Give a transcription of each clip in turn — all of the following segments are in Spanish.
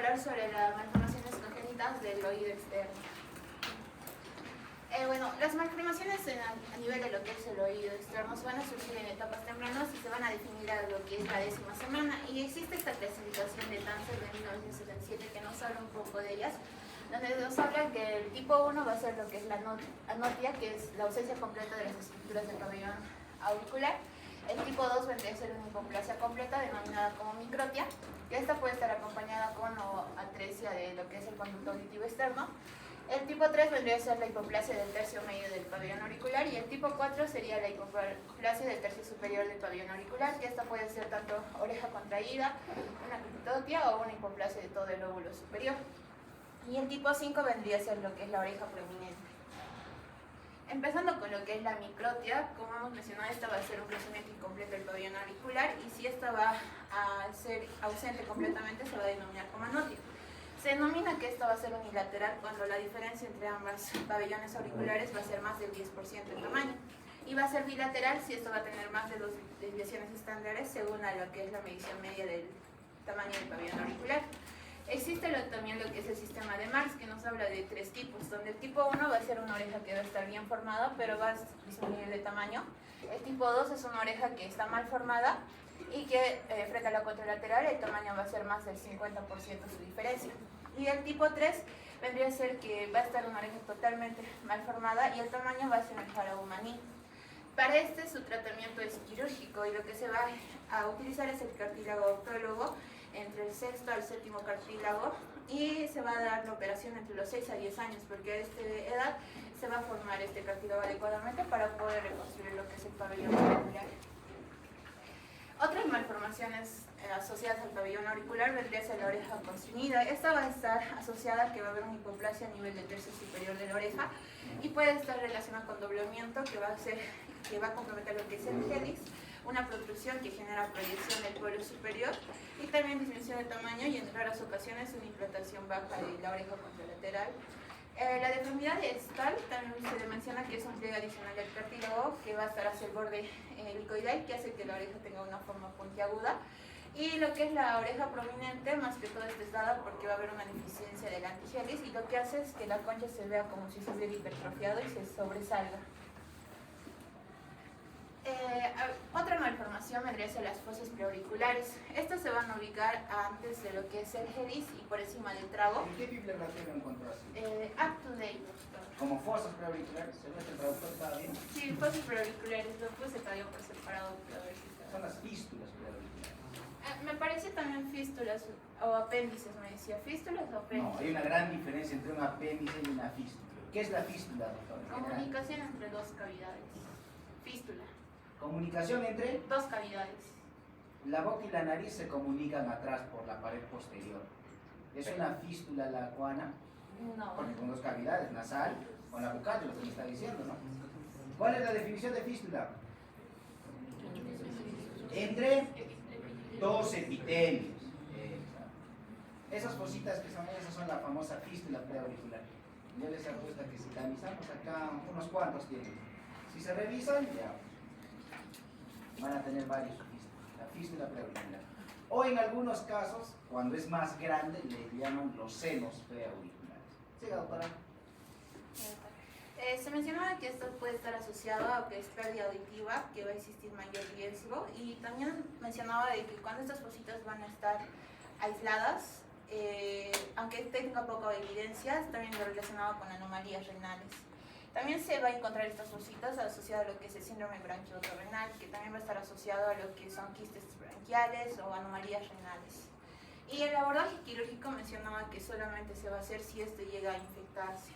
hablar sobre las malformaciones congénitas del oído externo. Bueno, las malformaciones a nivel de lo que es el oído externo se van a surgir en etapas tempranas y se van a definir a lo que es la 10ª semana. Y existe esta clasificación de Tanzer de 1977 que nos habla un poco de ellas, donde nos habla que el tipo 1 va a ser lo que es la anopia, que es la ausencia completa de las estructuras del pabellón auricular. El tipo 2 vendría a ser una hipoplasia completa, denominada como microtia, que esta puede estar acompañada con o atresia de lo que es el conducto auditivo externo. El tipo 3 vendría a ser la hipoplasia del tercio medio del pabellón auricular, y el tipo 4 sería la hipoplasia del tercio superior del pabellón auricular, que esta puede ser tanto oreja contraída, una criptotia o una hipoplasia de todo el lóbulo superior. Y el tipo 5 vendría a ser lo que es la oreja prominente. Empezando con lo que es la microtia, como hemos mencionado, esta va a ser un crecimiento incompleto del pabellón auricular, y si esta va a ser ausente completamente se va a denominar como anopia. Se denomina que esta va a ser unilateral cuando la diferencia entre ambas pabellones auriculares va a ser más del 10% en tamaño, y va a ser bilateral si esto va a tener más de 2 desviaciones estándares según a lo que es la medición media del tamaño del pabellón auricular. Existe también lo que es el sistema de Marx, que nos habla de 3 tipos, donde el tipo 1 va a ser una oreja que va a estar bien formada, pero va a disminuir de tamaño. El tipo 2 es una oreja que está mal formada y que frente a la contralateral el tamaño va a ser más del 50% su diferencia. Y el tipo 3 vendría a ser que va a estar una oreja totalmente mal formada y el tamaño va a ser el faraón maní. Para su tratamiento es quirúrgico, y lo que se va a utilizar es el cartílago autólogo entre el 6º al 7º cartílago, y se va a dar la operación entre los 6 a 10 años, porque a esta edad se va a formar este cartílago adecuadamente para poder reconstruir lo que es el pabellón auricular. Otras malformaciones asociadas al pabellón auricular vendría a ser la oreja constreñida. Esta va a estar asociada a que va a haber una hipoplasia a nivel del tercio superior de la oreja, y puede estar relacionada con doblamiento que va a comprometer lo que es el helix, una protrusión que genera proyección del cuello superior, y también disminución de tamaño y en raras ocasiones una implantación baja de la oreja contralateral. La deformidad distal también se le menciona que es un pliegue adicional del cartílago que va a estar hacia el borde helicoidal, que hace que la oreja tenga una forma puntiaguda. Y lo que es la oreja prominente, más que todo esta es dada porque va a haber una deficiencia del antigelis, y lo que hace es que la concha se vea como si se hubiera hipertrofiado y se sobresalga. Otra malformación vendría a ser las fosas preauriculares. Estas se van a ubicar antes de lo que es el helix y por encima del trago. ¿En qué bibliografía lo encontraste? Up to date. Como fosas preauriculares, ¿se ve que el traductor está bien? Sí, fosas preauriculares, lo puse todavía por separado para ver si está. Son las fístulas preauriculares. Me parece también fístulas o apéndices, me decía. ¿Fístulas o apéndices? No, hay una gran diferencia entre un apéndice y una fístula. ¿Qué es la fístula, doctor? Comunicación entre dos cavidades. Fístula. Comunicación entre dos cavidades. la boca y la nariz se comunican atrás por la pared posterior. ¿Es una fístula la acuana? No. Porque con dos cavidades, nasal o la bucal, lo que me está diciendo, ¿no? ¿Cuál es la definición de fístula? Entre dos epitelios. Esas cositas que son esas son la famosa fístula preauricular. Yo les apuesto que si analizamos acá, unos cuantos tienen. Si se revisan, ya van a tener varios fístulas, la fístula preauricular. O en algunos casos, cuando es más grande, le llaman los senos preauriculares. Siga, doctora. Se mencionaba que esto puede estar asociado a que es pérdida auditiva, que va a existir mayor riesgo, y también mencionaba de que cuando estas fositas van a estar aisladas, aunque tenga poca evidencia, también lo relacionado con anomalías renales. También se va a encontrar estas fositas asociadas a lo que es el síndrome bronquiotorrenal, que también va a estar asociado a lo que son quistes bronquiales o anomalías renales. Y el abordaje quirúrgico mencionaba que solamente se va a hacer si esto llega a infectarse.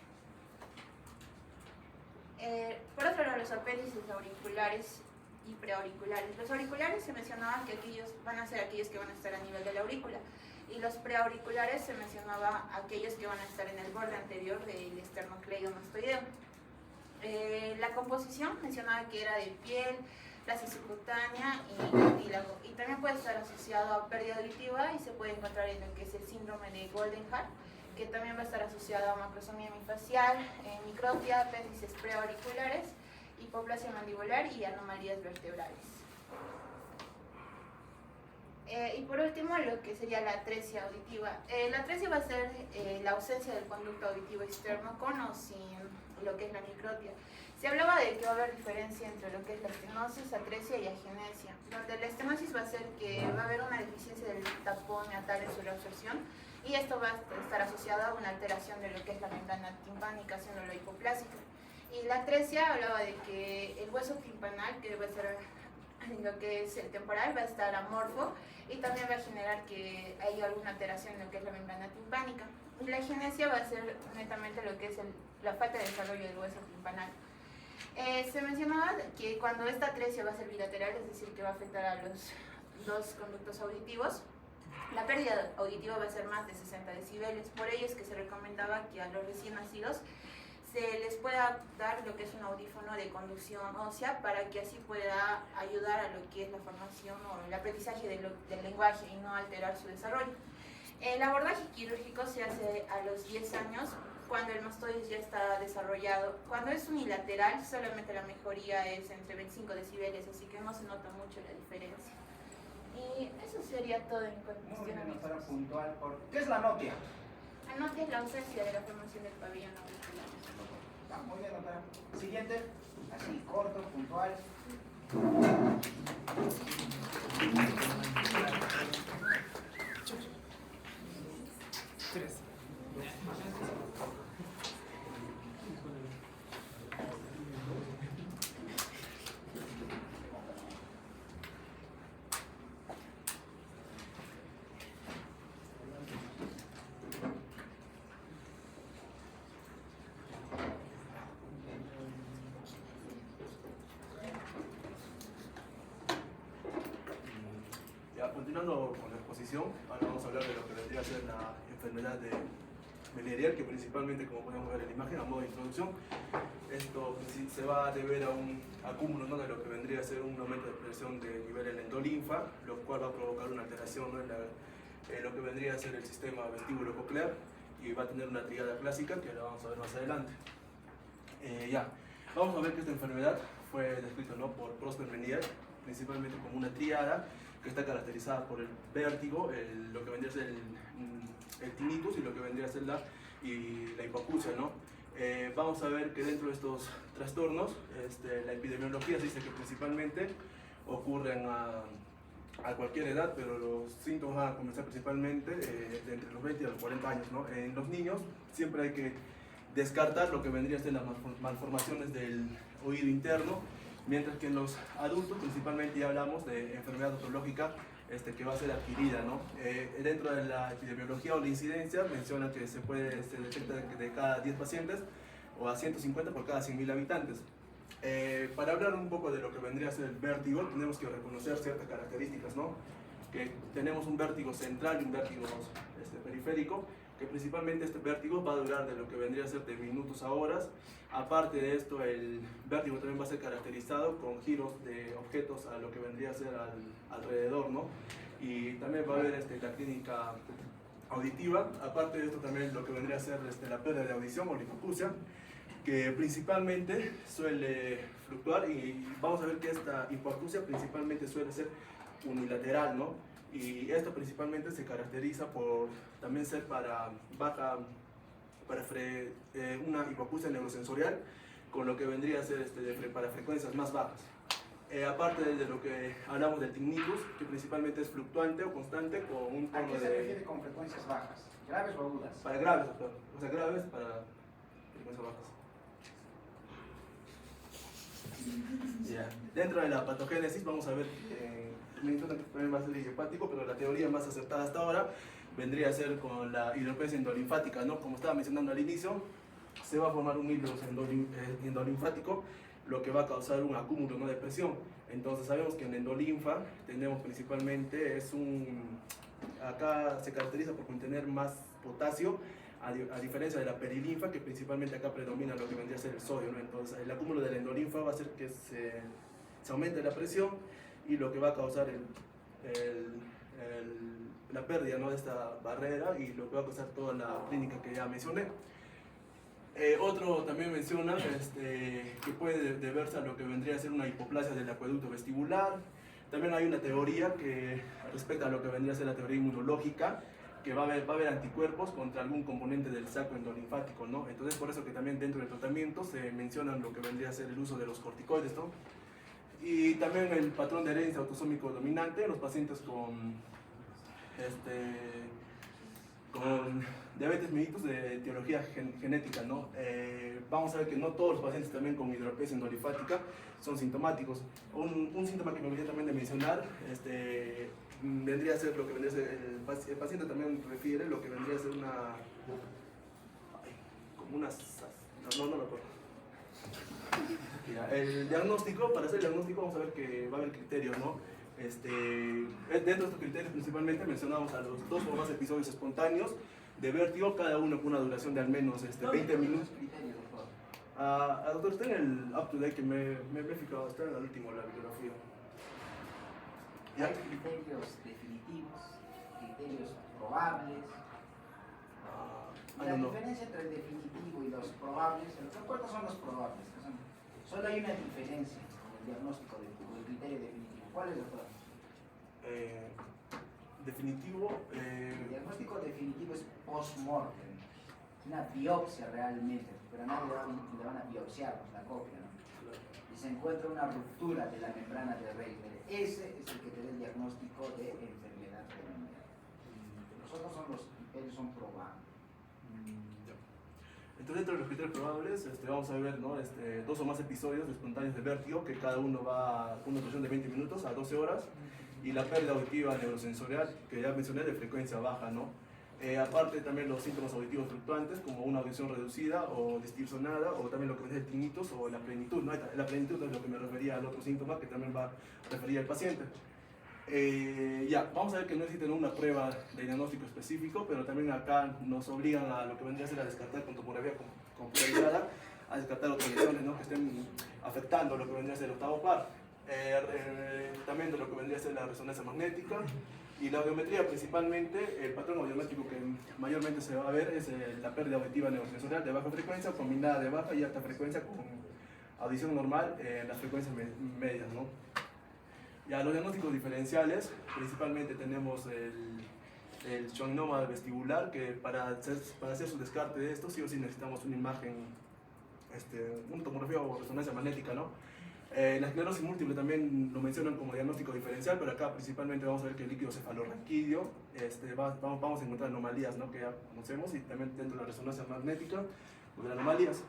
Por otro lado, los apéndices auriculares y preauriculares. Los auriculares se mencionaba que aquellos van a ser aquellos que van a estar a nivel de la aurícula, y los preauriculares se mencionaba aquellos que van a estar en el borde anterior del esternocleidomastoideo. La composición mencionaba que era de piel, plasia subcutánea y cartílago, y también puede estar asociado a pérdida auditiva y se puede encontrar en lo que es el síndrome de Goldenhar, que también va a estar asociado a macrosomía hemifacial, microtia, apéndices preauriculares, hipoplasia mandibular y anomalías vertebrales. Y por último, lo que sería la atresia auditiva. La atresia va a ser la ausencia del conducto auditivo externo con o sin lo que es la microtia. Se hablaba de que va a haber diferencia entre lo que es la estenosis, atresia y agenesia, donde la estenosis va a ser que va a haber una deficiencia del tapón meatal en su reabsorción y esto va a estar asociado a una alteración de lo que es la membrana timpánica, haciéndolo hipoplásica. Y la atresia hablaba de que el hueso timpanal, que va a ser lo que es el temporal, va a estar amorfo y también va a generar que haya alguna alteración en lo que es la membrana timpánica. Y la agenesia va a ser netamente lo que es la falta de desarrollo del hueso timpanal. Se mencionaba que cuando esta atresia va a ser bilateral, es decir, que va a afectar a los dos conductos auditivos, la pérdida auditiva va a ser más de 60 decibeles. Por ello es que se recomendaba que a los recién nacidos se les pueda dar lo que es un audífono de conducción ósea para que así pueda ayudar a lo que es la formación o el aprendizaje del lenguaje y no alterar su desarrollo. El abordaje quirúrgico se hace a los 10 años cuando el mastoides ya está desarrollado. Cuando es unilateral, solamente la mejoría es entre 25 decibeles, así que no se nota mucho la diferencia. Y eso sería todo en cuestión. Muy bien, doctora, puntual. ¿Qué es la anotia? Anotia es la ausencia de la formación del pabellón auricular. Muy bien, doctora. Siguiente, así, corto, puntual. Continuando con la exposición, ahora vamos a hablar de lo que vendría a ser la enfermedad de Meniere, que principalmente, como podemos ver en la imagen, a modo de introducción, esto se va a deber a un acúmulo, ¿no?, de lo que vendría a ser un aumento de presión de nivel en la endolinfa, lo cual va a provocar una alteración, ¿no?, en lo que vendría a ser el sistema vestíbulo-coclear y va a tener una tríada clásica que la vamos a ver más adelante. Vamos a ver que esta enfermedad fue descrita, ¿no?, por Prosper Meniere, principalmente como una tríada que está caracterizada por el vértigo, lo que vendría a ser el tinnitus y lo que vendría a ser la hipoacusia, ¿no? Vamos a ver que dentro de estos trastornos, la epidemiología se dice que principalmente ocurren a cualquier edad, pero los síntomas van a comenzar principalmente de entre los 20 y los 40 años, ¿no? En los niños siempre hay que descartar lo que vendría a ser las malformaciones del oído interno, mientras que en los adultos principalmente ya hablamos de enfermedad otológica que va a ser adquirida, ¿no? Dentro de la epidemiología o la incidencia menciona que se detecta de cada 10 pacientes o a 150 por cada 100.000 habitantes. Para hablar un poco de lo que vendría a ser el vértigo, tenemos que reconocer ciertas características, ¿no? Que tenemos un vértigo central y un vértigo periférico, que principalmente este vértigo va a durar de lo que vendría a ser de minutos a horas. Aparte de esto, el vértigo también va a ser caracterizado con giros de objetos a lo que vendría a ser alrededor, ¿no? Y también va a haber la clínica auditiva. Aparte de esto, también lo que vendría a ser la pérdida de audición o la hipoacusia, que principalmente suele fluctuar, y vamos a ver que esta hipoacusia principalmente suele ser unilateral, ¿no? Y esto principalmente se caracteriza por también ser para una hipoacusia neurosensorial, con lo que vendría a ser para frecuencias más bajas. Aparte de lo que hablamos del tinnitus, que principalmente es fluctuante o constante con un tono ¿A qué se refiere con frecuencias bajas? ¿Graves o agudas? Para graves, doctor. O sea, graves para frecuencias bajas. Dentro de la patogénesis vamos a ver también va a ser idiopático, pero la teoría más acertada hasta ahora vendría a ser con la hidropesia endolinfática, ¿no? Como estaba mencionando al inicio, se va a formar un hilo endolinfático, lo que va a causar un acúmulo, ¿no?, de presión. Entonces sabemos que en la endolinfa tenemos principalmente, acá se caracteriza por contener más potasio, a diferencia de la perilinfa, que principalmente acá predomina lo que vendría a ser el sodio, ¿no? Entonces el acúmulo de la endolinfa va a hacer que se aumente la presión, y lo que va a causar la pérdida, ¿no?, de esta barrera, y lo que va a causar toda la clínica que ya mencioné. Otro también menciona que puede deberse a lo que vendría a ser una hipoplasia del acueducto vestibular. También hay una teoría que respecta a lo que vendría a ser la teoría inmunológica, que va a haber anticuerpos contra algún componente del saco endolinfático, ¿no? Entonces, por eso que también dentro del tratamiento se mencionan lo que vendría a ser el uso de los corticoides, ¿no? Y también el patrón de herencia autosómico dominante en los pacientes con diabetes mellitus de etiología genética, ¿no? Vamos a ver que no todos los pacientes también con hidropesia endolinfática son sintomáticos. Un síntoma que me olvidé también de mencionar, vendría a ser lo que vendría a ser, el paciente también refiere lo que vendría a ser como una, no me acuerdo. El diagnóstico, para hacer el diagnóstico vamos a ver que va a haber criterios, ¿no? Dentro de estos criterios principalmente mencionamos a los 2 o más episodios espontáneos de vértigo, cada uno con una duración de al menos 20 minutos. Doctor, está en el up to date que me he fijado, está en el último, la bibliografía. Hay criterios definitivos, criterios probables. La diferencia entre el definitivo y los probables, ¿cuántos son los probables? Solo hay una diferencia en el diagnóstico del criterio definitivo. ¿Cuál es, doctor? Definitivo. El diagnóstico definitivo es post-mortem, una biopsia realmente, pero no le van a biopsiar la copia, ¿no? Y se encuentra una ruptura de la membrana de Reimer. Ese es el que te da el diagnóstico de enfermedad renal. Los otros son probables. Entonces, dentro de los criterios probables, vamos a ver, ¿no? 2 o más episodios espontáneos de vértigo, que cada uno va con una duración de 20 minutos a 12 horas, y la pérdida auditiva neurosensorial, que ya mencioné, de frecuencia baja, ¿no? Aparte también los síntomas auditivos fluctuantes, como una audición reducida o distorsionada, o también lo que es el tinnitus o la plenitud, ¿no? La plenitud es lo que me refería al otro síntoma que también va a referir al paciente. Vamos a ver que no existe una prueba de diagnóstico específico, pero también acá nos obligan a lo que vendría a ser a descartar con tomografía computarizada, a descartar otras lesiones, ¿no? Que estén afectando lo que vendría a ser el octavo par. También de lo que vendría a ser la resonancia magnética y la audiometría. Principalmente el patrón audiométrico que mayormente se va a ver es la pérdida auditiva neurosensorial de baja frecuencia combinada de baja y alta frecuencia con audición normal en las frecuencias medias, ¿no? Ya los diagnósticos diferenciales, principalmente tenemos el schwannoma vestibular, que para hacer su descarte de esto sí o sí necesitamos una imagen, una tomografía o resonancia magnética, ¿no? La esclerosis múltiple también lo mencionan como diagnóstico diferencial, pero acá principalmente vamos a ver que el líquido cefalorraquídeo, vamos a encontrar anomalías, ¿no? Que ya conocemos, y también dentro de la resonancia magnética, pues, anomalías.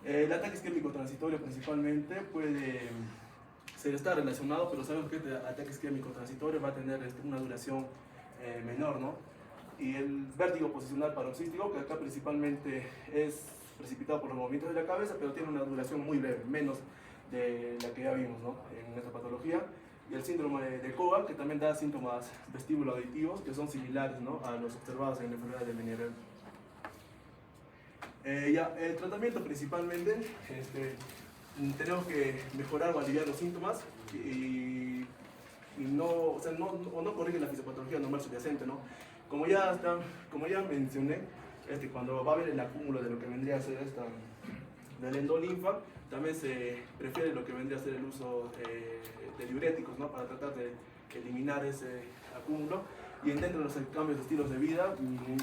El ataque isquémico transitorio principalmente está relacionado, pero sabemos que este ataque isquémico transitorio va a tener una duración menor, ¿no? Y el vértigo posicional paroxístico, que acá principalmente es precipitado por los movimientos de la cabeza, pero tiene una duración muy breve, menos de la que ya vimos, ¿no? En esta patología. Y el síndrome de Coa, que también da síntomas vestíbulo-auditivos, que son similares, ¿no? A los observados en la enfermedad de Meniere. El tratamiento principalmente, tenemos que mejorar o aliviar los síntomas y no corrige la fisiopatología normal subyacente, ¿no? Como ya mencioné, cuando va a haber el acúmulo de lo que vendría a ser del endolinfa, también se prefiere lo que vendría a ser el uso de diuréticos, ¿no? Para tratar de eliminar ese acúmulo. Y dentro de los cambios de estilos de vida,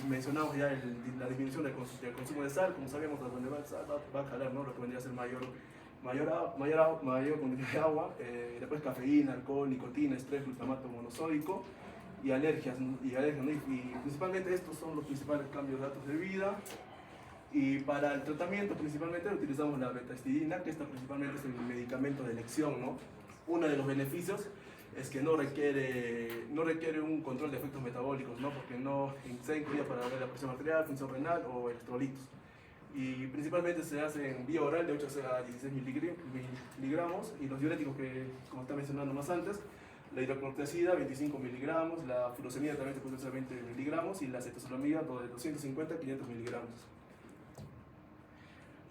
mencionamos ya la disminución del consumo de sal. Como sabemos, donde va el sal va a jalar, ¿no? Lo que vendría a ser mayor contenido de agua, después cafeína, alcohol, nicotina, estrés, glutamato monosódico y alergias, ¿no? Y principalmente estos son los principales cambios de datos de vida. Y para el tratamiento principalmente utilizamos la betahistidina, que esta principalmente es el medicamento de elección, ¿no? Uno de los beneficios es que no requiere un control de efectos metabólicos, ¿no? Porque no se incluye para ver la presión arterial, función renal o electrolitos. Y principalmente se hace en vía oral de 8 a 16 miligramos, y los diuréticos que, como está mencionando más antes, la hidroclortiazida 25 miligramos, la furosemida también se puede usar 20 miligramos, y la acetazolamida de 250 a 500 miligramos.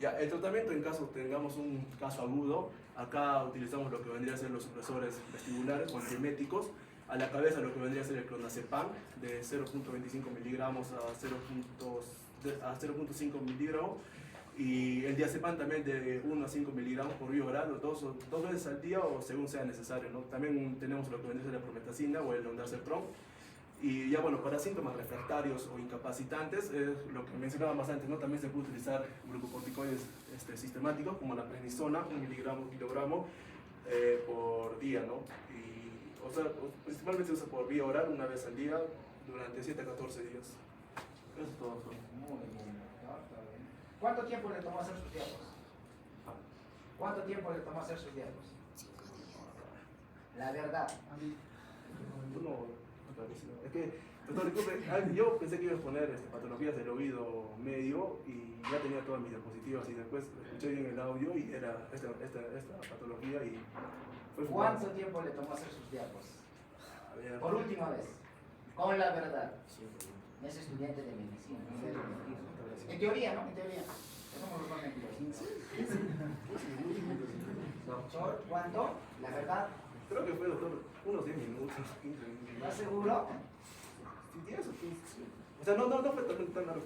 Ya, el tratamiento en caso tengamos un caso agudo, acá utilizamos lo que vendría a ser los supresores vestibulares o antieméticos. A la cabeza lo que vendría a ser el clonazepam de 0.25 miligramos a 0.5 miligramos, Y el diazepam también de 1 a 5 miligramos por vía oral, dos veces al día o según sea necesario, ¿no? También tenemos lo que vendría a ser la promethazina o el ondansetron. Y ya bueno, para síntomas refractarios o incapacitantes, es lo que mencionábamos antes, ¿no? También se puede utilizar glucocorticoides sistemáticos como la prednisona, 1 miligramo por kilogramo por día, ¿no? Y, o sea, principalmente se usa por vía oral una vez al día durante 7 a 14 días. Eso es todo. Muy bien, doctor, está bien. ¿Cuánto tiempo le tomó hacer sus diapos? ¿Cuánto tiempo le tomó hacer sus diapos? 5 días. La verdad. Es que, doctor, disculpe, yo pensé que iba a poner patologías del oído medio y ya tenía todas mis diapositivas y después escuché bien el audio y era esta patología y fue ¿Cuánto tiempo le tomó hacer sus diapos? A ver, Por última vez, con la verdad. Es estudiante de medicina, no debe mentir. En teoría, ¿no? En teoría. Somos los más mentirosos. Doctor, ¿cuánto? La verdad. creo que fue, doctor, unos 10 minutos, 15 minutos. ¿Estás seguro? Sí, 10 o 15. O sea, no fue tan largo.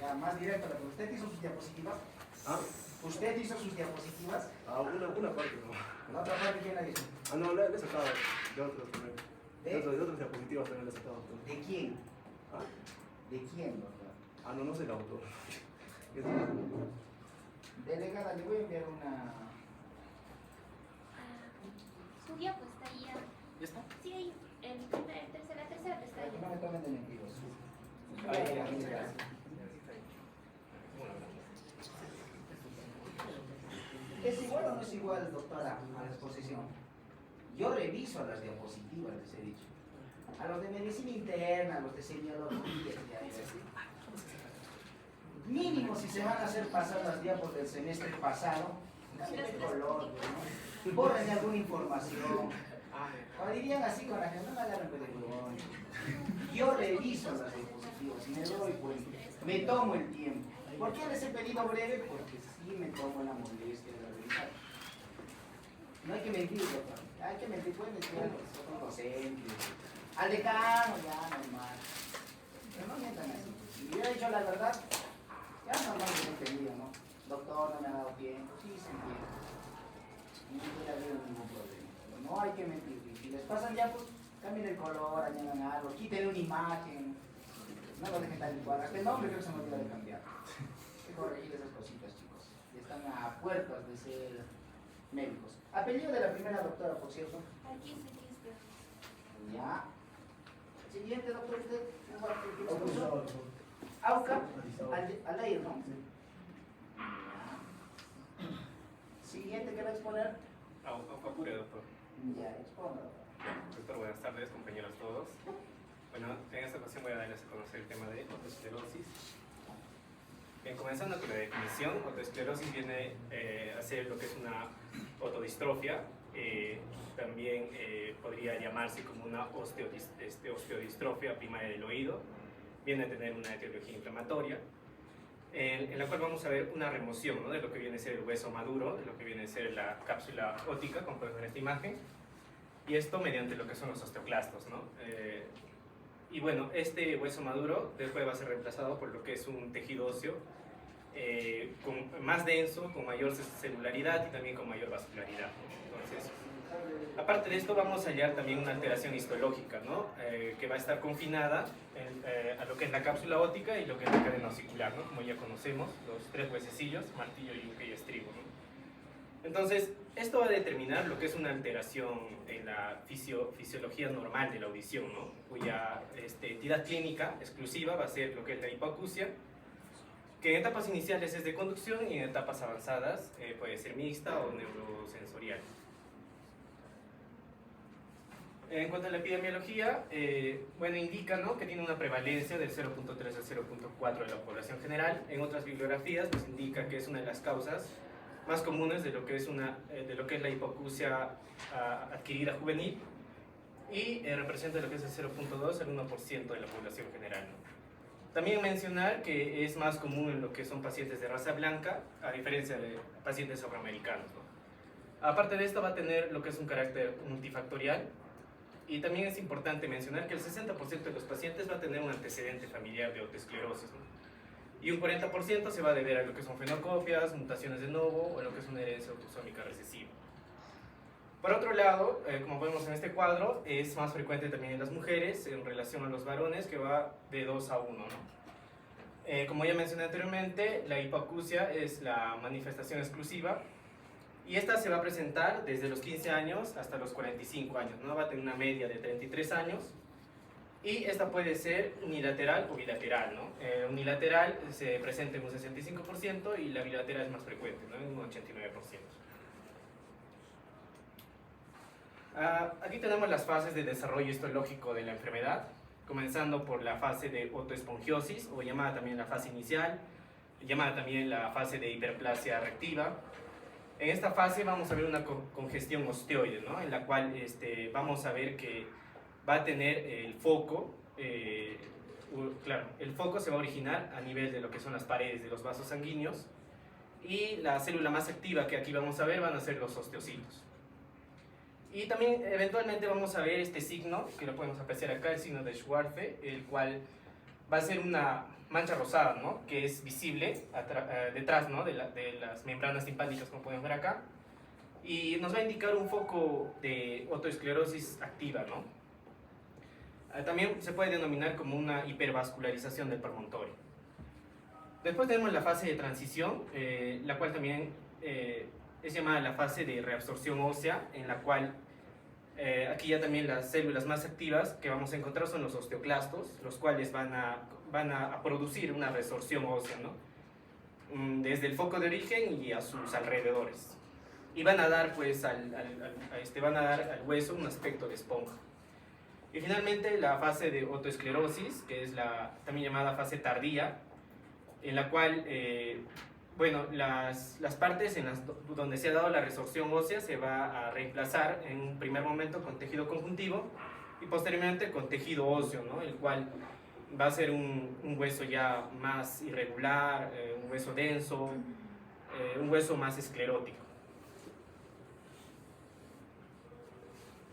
Ya, más directo. ¿Usted hizo sus diapositivas? ¿Ah? ¿Usted hizo sus diapositivas? Ah, una parte no. ¿La otra parte quién la hizo? Ah, no, le he sacado de otros también. ¿De? De otras diapositivas también le he sacado. ¿De quién? ¿Ah? ¿De quién, doctor? Ah, no sé el autor. Delegada, le voy a enviar una... Su diapo está ahí ya. ¿Ya está? Sí, ahí. La tercera está ahí. No me tomen de mentiros. Ahí, Gracias. ¿Es igual o no es igual, doctora, a la exposición? Yo reviso las diapositivas, les he dicho. A los de medicina interna, a los de semiología, mínimo si se van a hacer pasar las diapos del semestre pasado, cambien el color, ¿no? Borren alguna información. O dirían así con la gente, no me agarren de huevón. Yo reviso las diapositivas y me doy cuenta, me tomo el tiempo. ¿Por qué les he pedido breve? Porque sí me tomo la molestia de revisar. No hay que mentir, doctor. Hay que mentir, pueden mentir a los otros docentes, al decano, ya, normal. Pero no mientan así. Si hubiera dicho la verdad, ya normal que me entendido, ¿no? Doctor, no me ha dado tiempo. Sí, se entiende. No hubiera habido ningún problema. Pero no hay que mentir. Y si les pasan ya, pues cambien el color, añadan algo, quiten una imagen. No lo dejen tal igual. Hasta el nombre creo que se me olvidó de cambiar. Hay que corregir esas cositas, chicos. Y están a puertas de ser médicos. Apellido de la primera doctora, por cierto. Aquí está. Ya. Siguiente, doctor, usted. Auca, al aire, ¿no? Ya. Siguiente, ¿qué va a exponer? Aucapure, doctor. Ya, exponga, doctor. Doctor, buenas tardes, compañeros todos. Bueno, en esta ocasión voy a darles a conocer el tema de otoesclerosis. Bien, comenzando con la definición, otoesclerosis viene a ser lo que es una otodistrofia. También podría llamarse como una osteodistrofia primaria del oído. Viene a tener una etiología inflamatoria, en la cual vamos a ver una remoción, ¿no?, de lo que viene a ser el hueso maduro, de lo que viene a ser la cápsula óptica, como pueden ver en esta imagen, y esto mediante lo que son los osteoclastos, ¿no? Y bueno, este hueso maduro después va a ser reemplazado por lo que es un tejido óseo más denso, con mayor celularidad y también con mayor vascularidad, ¿no? Entonces, aparte de esto, vamos a hallar también una alteración histológica, ¿no? Que va a estar confinada a lo que es la cápsula óptica y lo que es la cadena osicular, ¿no? Como ya conocemos, los tres huesecillos, martillo, yunque y estribo, ¿no? Entonces, esto va a determinar lo que es una alteración en la fisiología normal de la audición, ¿no? Cuya entidad clínica exclusiva va a ser lo que es la hipoacusia, que en etapas iniciales es de conducción y en etapas avanzadas puede ser mixta o neurosensorial. En cuanto a la epidemiología, bueno, indica, ¿no?, que tiene una prevalencia del 0.3 al 0.4 de la población general. En otras bibliografías nos indica que es una de las causas más comunes de lo que es, la hipoacusia adquirida juvenil y representa lo que es el 0.2 al 1% de la población general, ¿no? También mencionar que es más común en lo que son pacientes de raza blanca, a diferencia de pacientes afroamericanos, ¿no? Aparte de esto va a tener lo que es un carácter multifactorial. Y también es importante mencionar que el 60% de los pacientes va a tener un antecedente familiar de otoesclerosis, ¿no? y un 40% se va a deber a lo que son fenocopias, mutaciones de novo o lo que es una herencia autosómica recesiva. Por otro lado, como vemos en este cuadro, es más frecuente también en las mujeres en relación a los varones, que va de 2 a 1, ¿no? Como ya mencioné anteriormente, la hipoacusia es la manifestación exclusiva y esta se va a presentar desde los 15 años hasta los 45 años, ¿no? Va a tener una media de 33 años y esta puede ser unilateral o bilateral, ¿no? Unilateral se presenta en un 65% y la bilateral es más frecuente, ¿no? En un 89%. Aquí tenemos las fases de desarrollo histológico de la enfermedad, comenzando por la fase de otoespongiosis, o llamada también la fase inicial, llamada también la fase de hiperplasia reactiva. En esta fase vamos a ver una congestión osteoide, ¿no? En la cual vamos a ver que va a tener el foco, claro, el foco se va a originar a nivel de lo que son las paredes de los vasos sanguíneos, y la célula más activa que aquí vamos a ver van a ser los osteocitos. Y también eventualmente vamos a ver este signo, que lo podemos apreciar acá, el signo de Schwarze, el cual va a ser una mancha rosada, ¿no? Que es visible detrás, ¿no? de las membranas timpánicas, como podemos ver acá, y nos va a indicar un foco de otoesclerosis activa, ¿no? También se puede denominar como una hipervascularización del promontorio. Después tenemos la fase de transición, la cual también es llamada la fase de reabsorción ósea, en la cual aquí ya también las células más activas que vamos a encontrar son los osteoclastos, los cuales van a producir una resorción ósea, ¿no? Desde el foco de origen y a sus alrededores. Y van a dar, pues, van a dar al hueso un aspecto de esponja. Y finalmente la fase de otoesclerosis, que es también llamada fase tardía, en la cual bueno, las partes donde se ha dado la resorción ósea se va a reemplazar en un primer momento con tejido conjuntivo y posteriormente con tejido óseo, ¿no? El cual va a ser un hueso ya más irregular, un hueso denso, un hueso más esclerótico.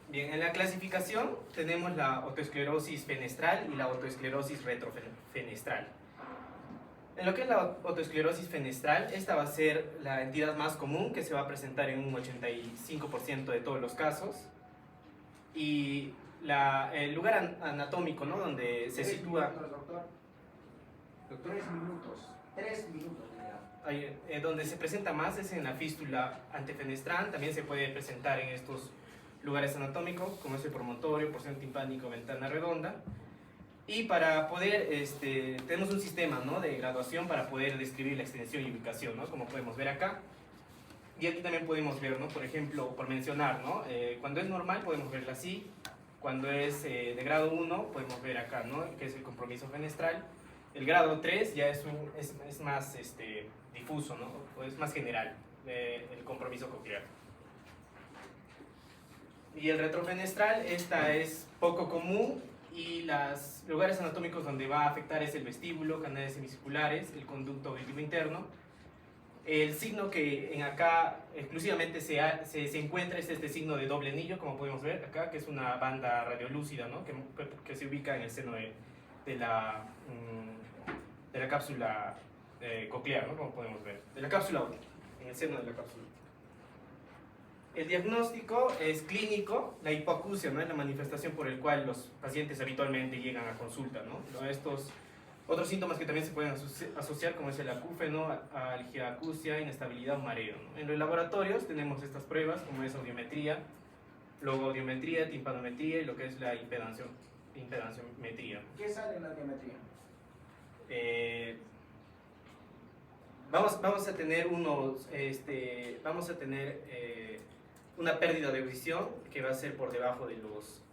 Bien, en la clasificación tenemos la otoesclerosis fenestral y la otoesclerosis retrofenestral. En lo que es la otoesclerosis fenestral, esta va a ser la entidad más común, que se va a presentar en un 85% de todos los casos. Y el lugar anatómico, ¿no? Donde se sitúa... Doctor, 3 minutos. Donde se presenta más es en la fístula antefenestral. También se puede presentar en estos lugares anatómicos, como es el promontorio, porción timpánico, ventana redonda. Y para poder, tenemos un sistema, ¿no? De graduación para poder describir la extensión y ubicación, ¿no? Como podemos ver acá. Y aquí también podemos ver, ¿no? Por ejemplo, por mencionar, ¿no? Cuando es normal podemos verla así. Cuando es de grado 1 podemos ver acá, ¿no? Que es el compromiso fenestral. El grado 3 ya es más difuso, ¿no? O es más general, el compromiso coclear. Y el retrofenestral, esta es poco común. Y los lugares anatómicos donde va a afectar es el vestíbulo, canales semicirculares, el conducto auditivo interno. El signo que acá exclusivamente se encuentra es este signo de doble anillo, como podemos ver acá, que es una banda radiolúcida, ¿no? que se ubica en el seno de la cápsula coclear, ¿no? Como podemos ver, de la cápsula óptica, en el seno de la cápsula. El diagnóstico es clínico, la hipoacusia, ¿no? Es la manifestación por el cual los pacientes habitualmente llegan a consulta, ¿no? Estos otros síntomas que también se pueden asociar, como es el acúfeno, algiacusia, inestabilidad o mareo, ¿no? En los laboratorios tenemos estas pruebas, como es audiometría, logoaudiometría, timpanometría y lo que es la impedanciometría. ¿Qué sale en la audiometría? Vamos a tener una pérdida de audición que va a ser por debajo de los...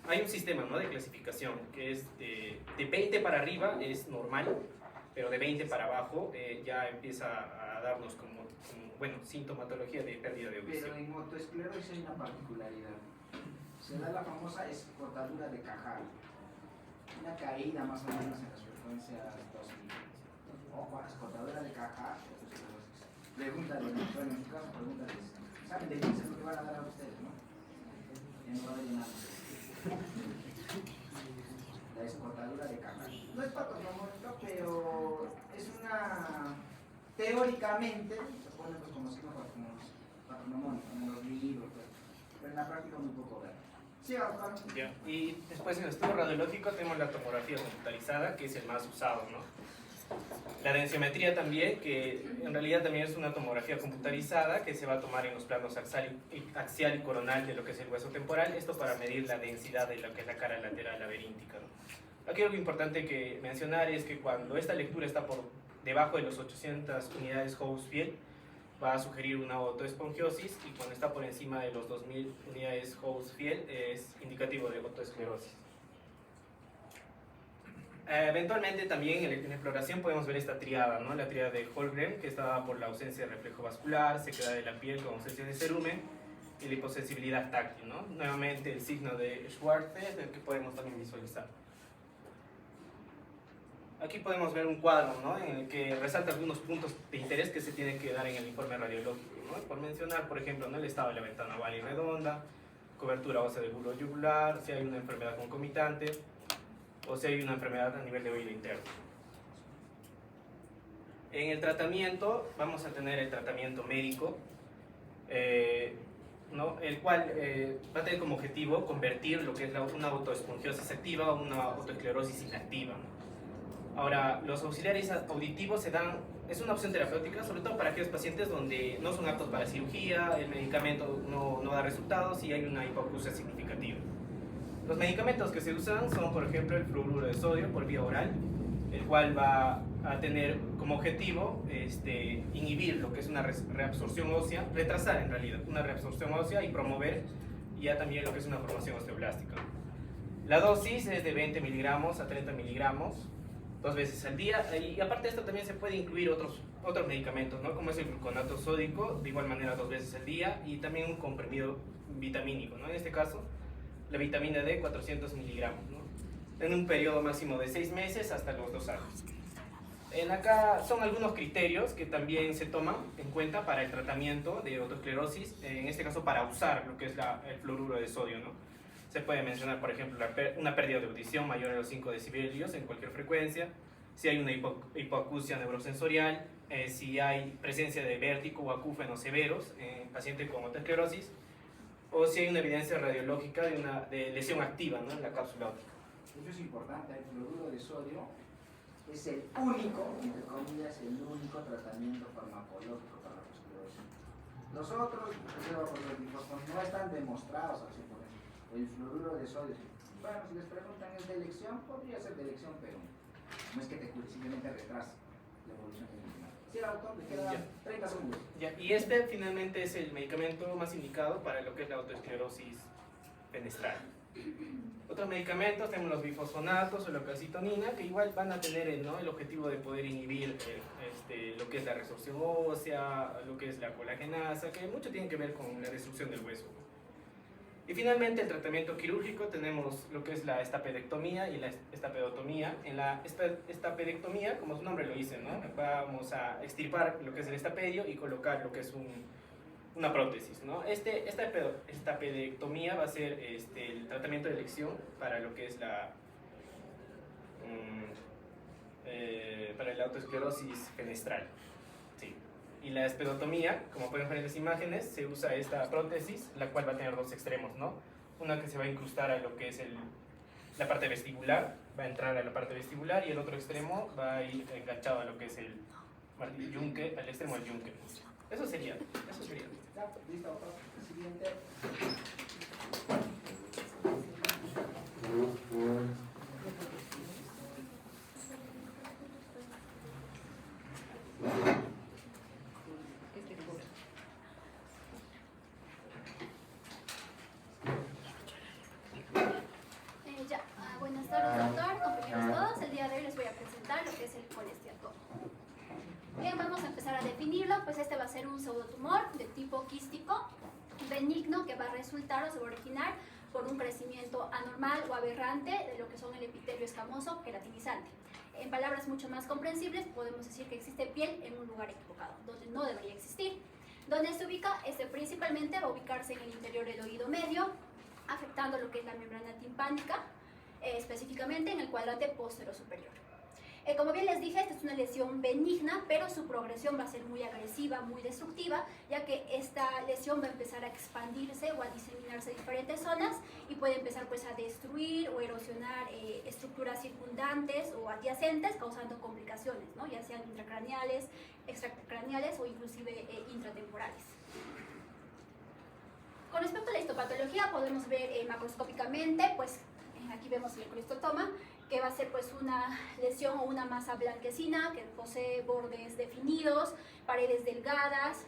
hay un sistema, ¿no? De clasificación que es de 20 para arriba es normal, pero de 20 para abajo ya empieza a darnos como sintomatología de pérdida de audición. Pero en otoesclerosis hay una particularidad. Se da la famosa cortadura de caja, una caída más o menos en las frecuencias 2000. Ojo, cortadura de caja, otoesclerosis. Pregúntale, bueno, en su caso, pregúntales. ¿Saben de qué es lo que van a dar a ustedes, no? Ya no va a haber nada. La descortadura de caja. No es patognomónico, pero es teóricamente se pone pues, como signo patrimónico en los libros, pero en la práctica muy poco ver. Sí, doctor. Ya. Y después en el estudio radiológico tenemos la tomografía computarizada, que es el más usado, ¿no? La densiometría también, que en realidad también es una tomografía computarizada que se va a tomar en los planos axial y coronal de lo que es el hueso temporal, esto para medir la densidad de lo que es la cara lateral laberíntica, ¿no? Aquí algo importante que mencionar es que cuando esta lectura está por debajo de los 800 unidades Hounsfield, va a sugerir una otoespongiosis, y cuando está por encima de los 2000 unidades Hounsfield es indicativo de otoesclerosis. Eventualmente también en la exploración podemos ver esta triada, ¿no? La triada de Holmgren, que está dada por la ausencia de reflejo vascular, sequedad de la piel con ausencia de cerumen y la hiposensibilidad táctil, ¿no? Nuevamente el signo de Schwartz, el que podemos también visualizar. Aquí podemos ver un cuadro, ¿no? En el que resalta algunos puntos de interés que se tienen que dar en el informe radiológico, ¿no? Por mencionar, por ejemplo, ¿no? El estado de la ventana oval y redonda, cobertura ósea del bulbo yugular, si hay una enfermedad concomitante o si hay una enfermedad a nivel de oído interno. En el tratamiento vamos a tener el tratamiento médico, ¿no? El cual va a tener como objetivo convertir lo que es una autoespongiosis activa a una autoesclerosis inactiva, ¿no? Ahora, los auxiliares auditivos es una opción terapéutica, sobre todo para aquellos pacientes donde no son aptos para cirugía, el medicamento no da resultados y hay una hipoacusia significativa. Los medicamentos que se usan son, por ejemplo, el fluoruro de sodio por vía oral, el cual va a tener como objetivo inhibir lo que es una reabsorción ósea, retrasar en realidad una reabsorción ósea y promover ya también lo que es una formación osteoblástica. La dosis es de 20 miligramos a 30 miligramos, 2 veces al día, y aparte de esto también se puede incluir otros medicamentos, ¿no? Como es el gluconato sódico, de igual manera 2 veces al día, y también un comprimido vitamínico, ¿no? En este caso, la vitamina D, 400 miligramos, ¿no? En un periodo máximo de 6 meses hasta los 2 años. Acá son algunos criterios que también se toman en cuenta para el tratamiento de otoesclerosis, en este caso para usar lo que es el fluoruro de sodio, ¿no? Se puede mencionar, por ejemplo, una pérdida de audición mayor a los 5 decibelios en cualquier frecuencia, si hay una hipoacusia neurosensorial, si hay presencia de vértigo o acúfenos severos en paciente con otoesclerosis, o si hay una evidencia radiológica de lesión activa, ¿no? En la cápsula óptica. Eso es importante, el fluoruro de sodio es el único, entre comillas, el único tratamiento farmacológico para la otoesclerosis. Los otros, no están demostrados al 100%. El fluoruro de sodio, bueno, si les preguntan es de elección, podría ser de elección, pero no es que te cure, simplemente retrasa la evolución genética. Sí, autor, le quedan 30 segundos. Ya, y finalmente es el medicamento más indicado para lo que es la autoesclerosis fenestral. Otros medicamentos tenemos los bifosfonatos o la calcitonina, que igual van a tener el objetivo de poder inhibir lo que es la resorción ósea, lo que es la colagenasa, que mucho tiene que ver con la destrucción del hueso. Y finalmente el tratamiento quirúrgico tenemos lo que es la estapedectomía y la estapedotomía. En la estapedectomía, como su nombre lo dice, ¿no? Vamos a extirpar lo que es el estapedio y colocar lo que es una prótesis, ¿no? Esta estapedectomía va a ser el tratamiento de elección para lo que es para la autoesclerosis fenestral. Sí. Y la espedotomía, como pueden ver en las imágenes, se usa esta prótesis, la cual va a tener 2 extremos, ¿no? Una que se va a incrustar a lo que es la parte vestibular, va a entrar a la parte vestibular, y el otro extremo va a ir enganchado a lo que es el yunque, al extremo del yunque. Eso sería. Ya, listo, autor. Siguiente. Buenas tardes, doctor, compañeros todos. El día de hoy les voy a presentar lo que es el colesteatoma. Bien, vamos a empezar a definirlo. Pues este va a ser un pseudotumor de tipo quístico benigno que va a resultar o se va a originar por un crecimiento anormal o aberrante de lo que son el epitelio escamoso queratinizante. En palabras mucho más comprensibles, podemos decir que existe piel en un lugar equivocado, donde no debería existir. ¿Dónde se ubica? Principalmente va a ubicarse en el interior del oído medio, afectando lo que es la membrana timpánica, específicamente en el cuadrante posterior superior. Como bien les dije, esta es una lesión benigna, pero su progresión va a ser muy agresiva, muy destructiva, ya que esta lesión va a empezar a expandirse o a diseminarse en diferentes zonas y puede empezar pues a destruir o erosionar estructuras circundantes o adyacentes, causando complicaciones, ¿no? Ya sean intracraneales, extracraneales o inclusive intratemporales. Con respecto a la histopatología, podemos ver macroscópicamente, pues aquí vemos el colestotoma, que va a ser pues una lesión o una masa blanquecina que posee bordes definidos, paredes delgadas.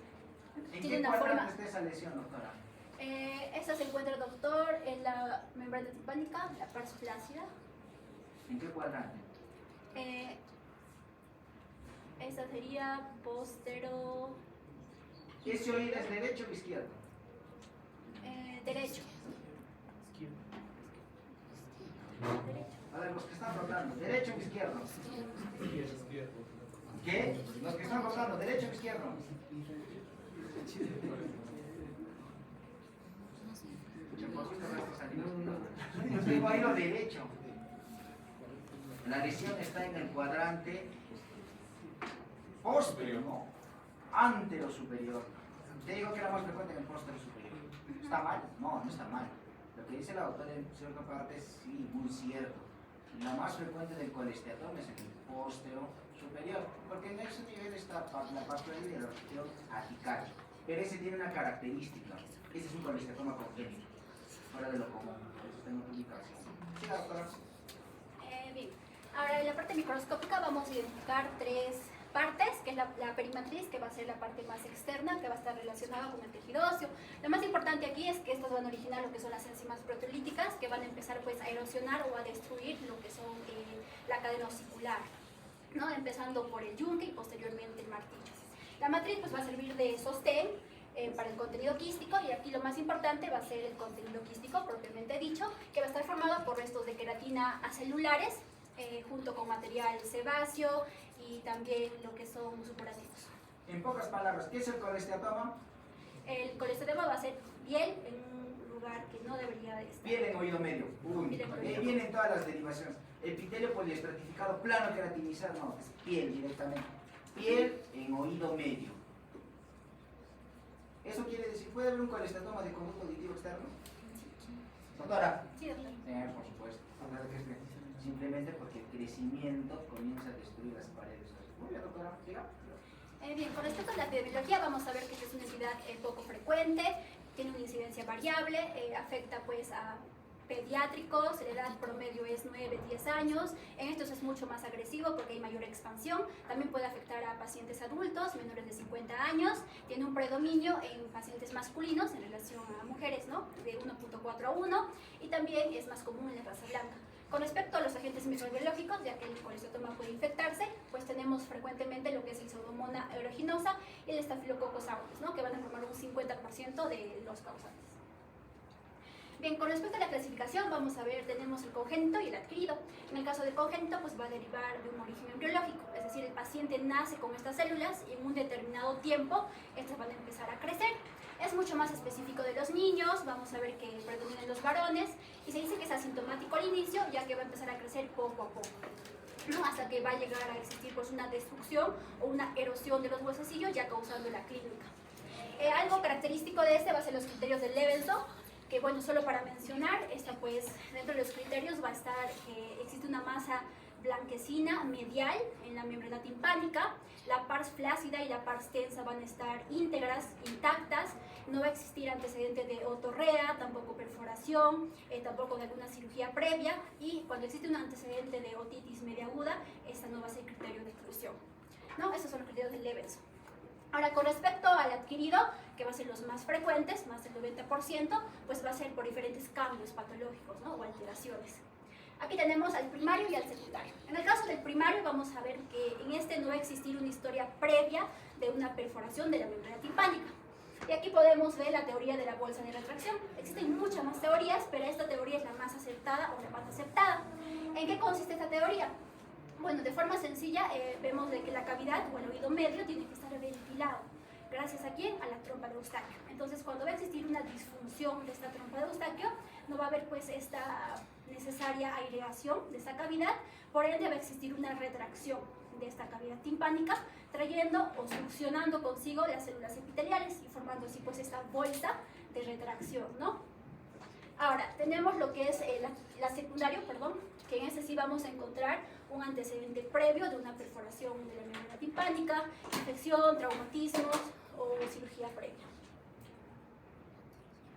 ¿En Tiene qué una cuadrante forma. está esa lesión, doctora? Esta se encuentra, doctor, en la membrana timpánica, la pars flácida. ¿En qué cuadrante? Esta sería postero ¿Ese oído es derecho o izquierdo? derecho. A ver, los que están rotando, ¿derecho o izquierdo? ¿Qué? Los que están rotando, ¿derecho o izquierdo? Tengo oído derecho. La lesión está en el cuadrante posterior, no, antero superior. Te digo que era más frecuente en el posterior superior. ¿Está mal? No, no está mal. Lo que dice la autora en cierta parte es sí, muy cierto. La más frecuente del colesteatoma es en el posterior superior, porque en ese nivel está la partoidea y la región apical. Pero ese tiene una característica. Ese es un colesteatoma congénito, fuera de lo común. Eso está en otra ubicación. Sí, doctora. Bien, ahora en la parte microscópica vamos a identificar tres partes, que es la perimatriz, que va a ser la parte más externa, que va a estar relacionada con el tejido óseo. Lo más importante aquí es que estas van a originar lo que son las enzimas proteolíticas, que van a empezar pues a erosionar o a destruir lo que son la cadena osicular, ¿no? Empezando por el yunque y posteriormente el martillo. La matriz pues va a servir de sostén para el contenido quístico, y aquí lo más importante va a ser el contenido quístico propiamente dicho, que va a estar formado por restos de queratina acelulares, junto con material sebáceo y también lo que son supurativos. En pocas palabras, ¿qué es el colesteatoma? El colesteatoma va a ser piel en un lugar que no debería de estar. Piel en oído medio. Uy, Piel en oído ahí medio. vienen todas las derivaciones. Epitelio poliestratificado, plano queratinizado, no, es piel directamente. Piel en oído medio. Eso quiere decir, ¿puede haber un colesteatoma de conducto auditivo externo? Doctora. Sí, doctor. Por supuesto. Simplemente porque el crecimiento comienza a destruir las paredes. Muy bien, doctora. Siga. Bien, con respecto a la epidemiología vamos a ver que esta es una entidad poco frecuente, tiene una incidencia variable, afecta pues a pediátricos, la edad promedio es 9-10 años, en estos es mucho más agresivo porque hay mayor expansión, también puede afectar a pacientes adultos menores de 50 años, tiene un predominio en pacientes masculinos en relación a mujeres, ¿no? De 1.4 a 1, y también es más común en la raza blanca. Con respecto a los agentes microbiológicos, ya que el colesteatoma puede infectarse, pues tenemos frecuentemente lo que es el Pseudomonas aeruginosa y el Staphylococcus aureus, ¿no? Que van a formar un 50% de los causantes. Bien, con respecto a la clasificación, vamos a ver, tenemos el congénito y el adquirido. En el caso del congénito, pues va a derivar de un origen embriológico, es decir, el paciente nace con estas células y en un determinado tiempo estas van a empezar a crecer. Es mucho más específico de los niños, vamos a ver que predominan los varones, y se dice que es asintomático al inicio, ya que va a empezar a crecer poco a poco, ¿no? Hasta que va a llegar a existir pues una destrucción o una erosión de los huesecillos, ya causando la clínica. Algo característico de este va a ser los criterios de Levenson, que bueno, solo para mencionar, pues dentro de los criterios va a estar que existe una masa blanquecina medial en la membrana timpánica, la pars flácida y la pars tensa van a estar íntegras, intactas, no va a existir antecedente de otorrea, tampoco perforación, tampoco de alguna cirugía previa, y cuando existe un antecedente de otitis media aguda, esta no va a ser criterio de exclusión, ¿no? Esos son los criterios de Levenson. Ahora, con respecto al adquirido, que va a ser los más frecuentes, más del 90%, pues va a ser por diferentes cambios patológicos, ¿no? O alteraciones. Aquí tenemos al primario y al secundario. En el caso del primario vamos a ver que en este no va a existir una historia previa de una perforación de la membrana timpánica. Y aquí podemos ver la teoría de la bolsa de retracción. Existen muchas más teorías, pero esta teoría es la más acertada o la más aceptada. ¿En qué consiste esta teoría? Bueno, de forma sencilla vemos de que la cavidad o el oído medio tiene que estar ventilado. ¿Gracias a quién? A la trompa de Eustaquio. Entonces, cuando va a existir una disfunción de esta trompa de Eustaquio, no va a haber pues esta necesaria aireación de esta cavidad, por ende va a existir una retracción de esta cavidad timpánica, trayendo o succionando consigo las células epiteliales y formando así pues esta bolsa de retracción, ¿no? Ahora, tenemos lo que es la secundario, que en este sí vamos a encontrar un antecedente previo de una perforación de la membrana timpánica, infección, traumatismos o cirugía previa.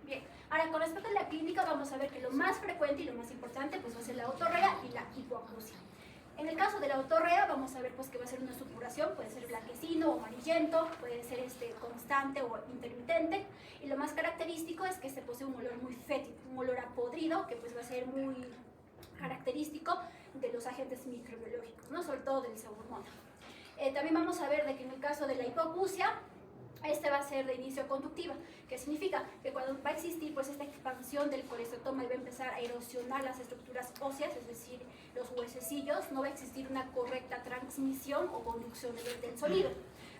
Bien, ahora con respecto a la clínica vamos a ver que lo más frecuente y lo más importante pues va a ser la otorrea y la hipoacusia. En el caso de la otorrea vamos a ver pues que va a ser una supuración, puede ser blanquecino o amarillento, puede ser constante o intermitente, y lo más característico es que posee un olor muy fétido, un olor a podrido que pues va a ser muy característico de los agentes microbiológicos, ¿no? Sobre todo del Pseudomonas. También vamos a ver de que en el caso de la hipoacusia, va a ser de inicio conductiva, que significa que cuando va a existir pues esta expansión del colesteatoma y va a empezar a erosionar las estructuras óseas, es decir, los huesecillos, no va a existir una correcta transmisión o conducción del sonido.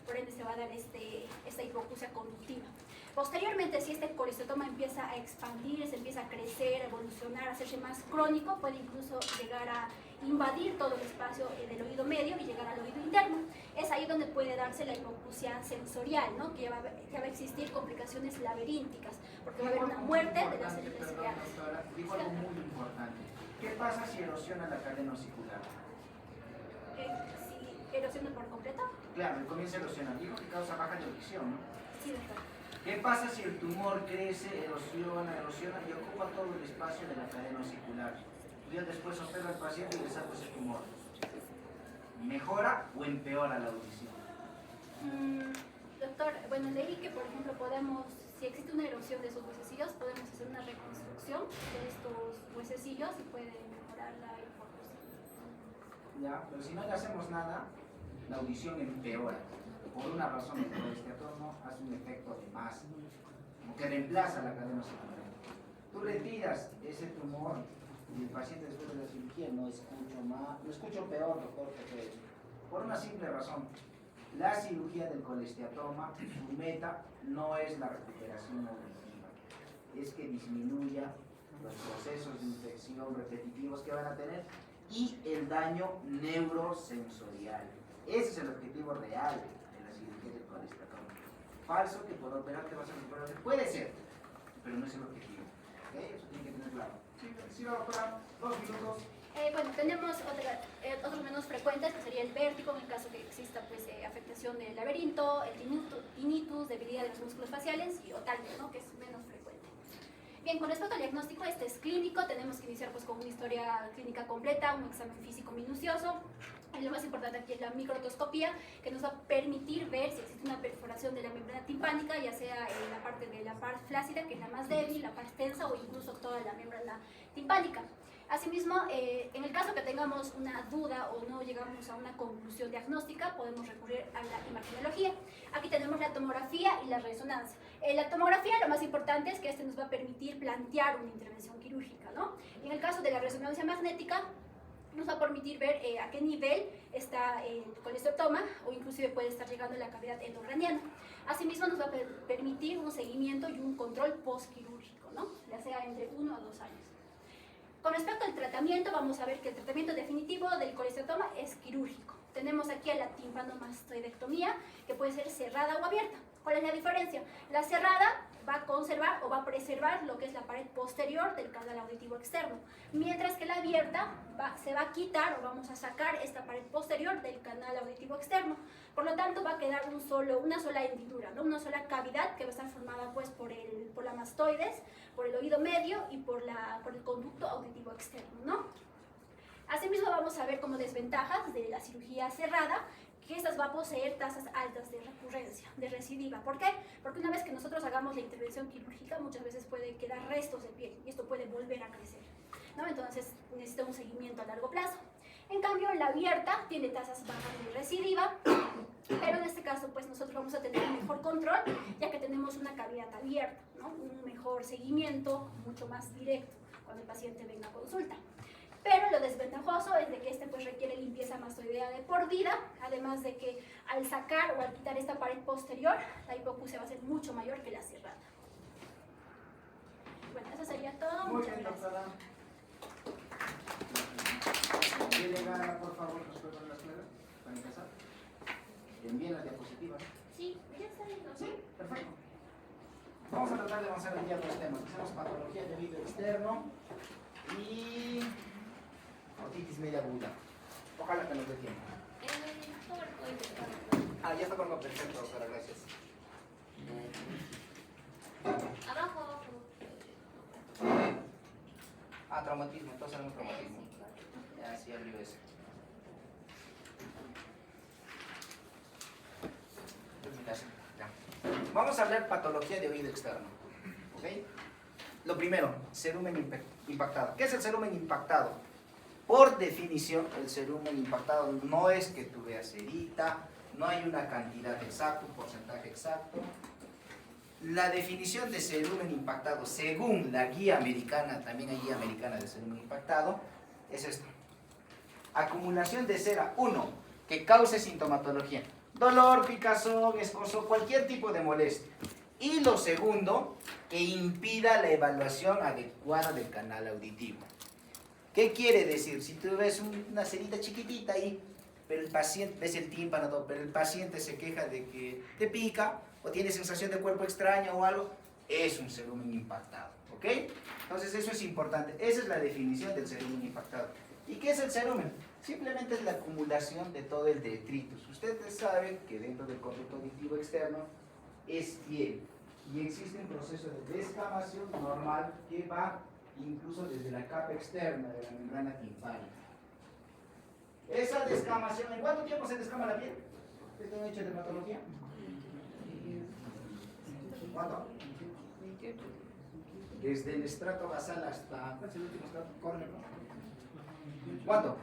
Por ende se va a dar esta hipoacusia conductiva. Posteriormente, si este colesteatoma empieza a expandir, se empieza a crecer, a evolucionar, a hacerse más crónico, puede incluso llegar a invadir todo el espacio del oído medio y llegar al oído interno. Es ahí donde puede darse la hipoacusia sensorial, ¿no? Que ya va a existir complicaciones laberínticas, porque va a haber una muerte de las células ciliares. Doctora, dijo algo muy importante. ¿Qué pasa si erosiona la cadena osicular? Si erosiona por completo. Claro, comienza a erosionar. Dijo que causa baja de audición, ¿no? Sí, doctor. ¿Qué pasa si el tumor crece, erosiona y ocupa todo el espacio de la cadena osicular? Yo después opero al paciente y le saco ese tumor. ¿Mejora o empeora la audición? Doctor, bueno, leí que por ejemplo si existe una erosión de esos huesecillos, podemos hacer una reconstrucción de estos huesecillos y puede mejorar la hipoacusia. Ya, pero si no le hacemos nada, la audición empeora. Por una razón, el colesteatoma hace un efecto de masa, como que reemplaza la cadena osicular. Tú retiras ese tumor y el paciente después de la cirugía no escucho más, lo escucho peor, doctor, por una simple razón. La cirugía del colesteatoma, su meta no es la recuperación auditiva, es que disminuya los procesos de infección repetitivos que van a tener y el daño neurosensorial. Ese es el objetivo real de la cirugía del colesteatoma. Falso que por operar te vas a recuperar, puede ser, pero no es el objetivo. ¿Okay? Eso tiene que tener claro. Sí, doctora, 2 minutos. Bueno, tenemos otros menos frecuentes, que sería el vértigo, en el caso que exista pues, afectación del laberinto, el tinnitus, debilidad de los músculos faciales y otalgia, ¿no? Que es menos frecuente. Bien, con respecto al diagnóstico, este es clínico, tenemos que iniciar pues, con una historia clínica completa, un examen físico minucioso. Y lo más importante aquí es la microtoscopía, que nos va a permitir ver si existe una perforación de la membrana timpánica, ya sea en la parte de la parte flácida, que es la más débil, la parte tensa o incluso toda la membrana timpánica. Asimismo, en el caso que tengamos una duda o no llegamos a una conclusión diagnóstica, podemos recurrir a la imagenología. Aquí tenemos la tomografía y la resonancia. La tomografía, lo más importante es que nos va a permitir plantear una intervención quirúrgica, ¿no? Y en el caso de la resonancia magnética, nos va a permitir ver a qué nivel está el colesteatoma o inclusive puede estar llegando a la cavidad endocraniana. Asimismo, nos va a permitir un seguimiento y un control postquirúrgico, ¿no? Ya sea entre 1 a 2 años. Con respecto al tratamiento, vamos a ver que el tratamiento definitivo del colesteatoma es quirúrgico. Tenemos aquí a la timpanomastoidectomía, que puede ser cerrada o abierta. ¿Cuál es la diferencia? La cerrada va a conservar o va a preservar lo que es la pared posterior del canal auditivo externo, mientras que la abierta se va a quitar o vamos a sacar esta pared posterior del canal auditivo externo. Por lo tanto, va a quedar una sola hendidura, ¿no? Una sola cavidad que va a estar formada pues, por la mastoides, por el oído medio y por el conducto auditivo externo, ¿no? Asimismo, vamos a ver como desventajas de la cirugía cerrada, que estas va a poseer tasas altas de recurrencia, de recidiva. ¿Por qué? Porque una vez que nosotros hagamos la intervención quirúrgica, muchas veces puede quedar restos de piel y esto puede volver a crecer, ¿no? Entonces necesita un seguimiento a largo plazo. En cambio, la abierta tiene tasas bajas de recidiva, pero en este caso pues nosotros vamos a tener un mejor control, ya que tenemos una cavidad abierta, ¿no? Un mejor seguimiento, mucho más directo cuando el paciente venga a consulta. Pero lo desventajoso es de que pues requiere limpieza mastoidea de por vida, además de que al sacar o al quitar esta pared posterior, la hipoacusia va a ser mucho mayor que la cerrada. Bueno, eso sería todo. Muy Muchas bien, gracias. doctora. ¿Quiere ganar, por favor, respeto a las claras para empezar? Envíen las diapositivas. Sí, ya está viendo. Sí, perfecto. Vamos a tratar de avanzar el día dos temas. Hacemos patología de oído externo y otitis media aguda. Ojalá que nos dé tiempo. Ah, ya está con lo perfecto, doctora, gracias. Abajo. Ah, traumatismo, entonces haremos traumatismo. Ya, sí, abrió eso. Ya. Vamos a hablar patología de oído externo. ¿Ok? Lo primero, cerumen impactado. ¿Qué es el cerumen impactado? Por definición, el cerumen impactado no es que tú veas cerita, no hay una cantidad exacta, un porcentaje exacto. La definición de cerumen impactado, según la guía americana, también hay guía americana de cerumen impactado, es esto. Acumulación de cera, 1, que cause sintomatología. Dolor, picazón, escorzo, cualquier tipo de molestia. Y lo segundo, que impida la evaluación adecuada del canal auditivo. ¿Qué quiere decir? Si tú ves una cerita chiquitita ahí, pero el paciente, ves el tímpano, todo, pero el paciente se queja de que te pica o tiene sensación de cuerpo extraño o algo, es un cerumen impactado, ¿ok? Entonces eso es importante, esa es la definición del cerumen impactado. ¿Y qué es el cerumen? Simplemente es la acumulación de todo el detritus. Ustedes saben que dentro del conducto auditivo externo es piel y existe un proceso de descamación normal que va incluso desde la capa externa de la membrana timpánica. Esa descamación, ¿en cuánto tiempo se descama la piel? ¿Ustedes han hecho dermatología? ¿Cuánto? Desde el estrato basal hasta... ¿Cuál es el último estrato? Córneo. ¿Cuánto?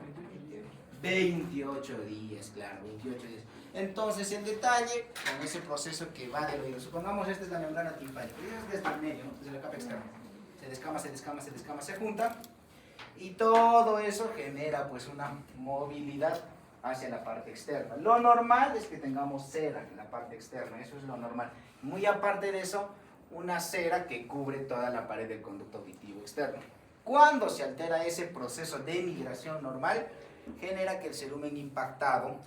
28 días, claro, 28 días. Entonces, el detalle con ese proceso que va del oído. Supongamos esta es la membrana timpánica. Es desde el medio, ¿no? Desde la capa externa. Se descama, se descama, se descama, se junta. Y todo eso genera pues una movilidad hacia la parte externa. Lo normal es que tengamos cera en la parte externa, eso es lo normal. Muy aparte de eso, una cera que cubre toda la pared del conducto auditivo externo. Cuando se altera ese proceso de migración normal, genera que el cerumen impactado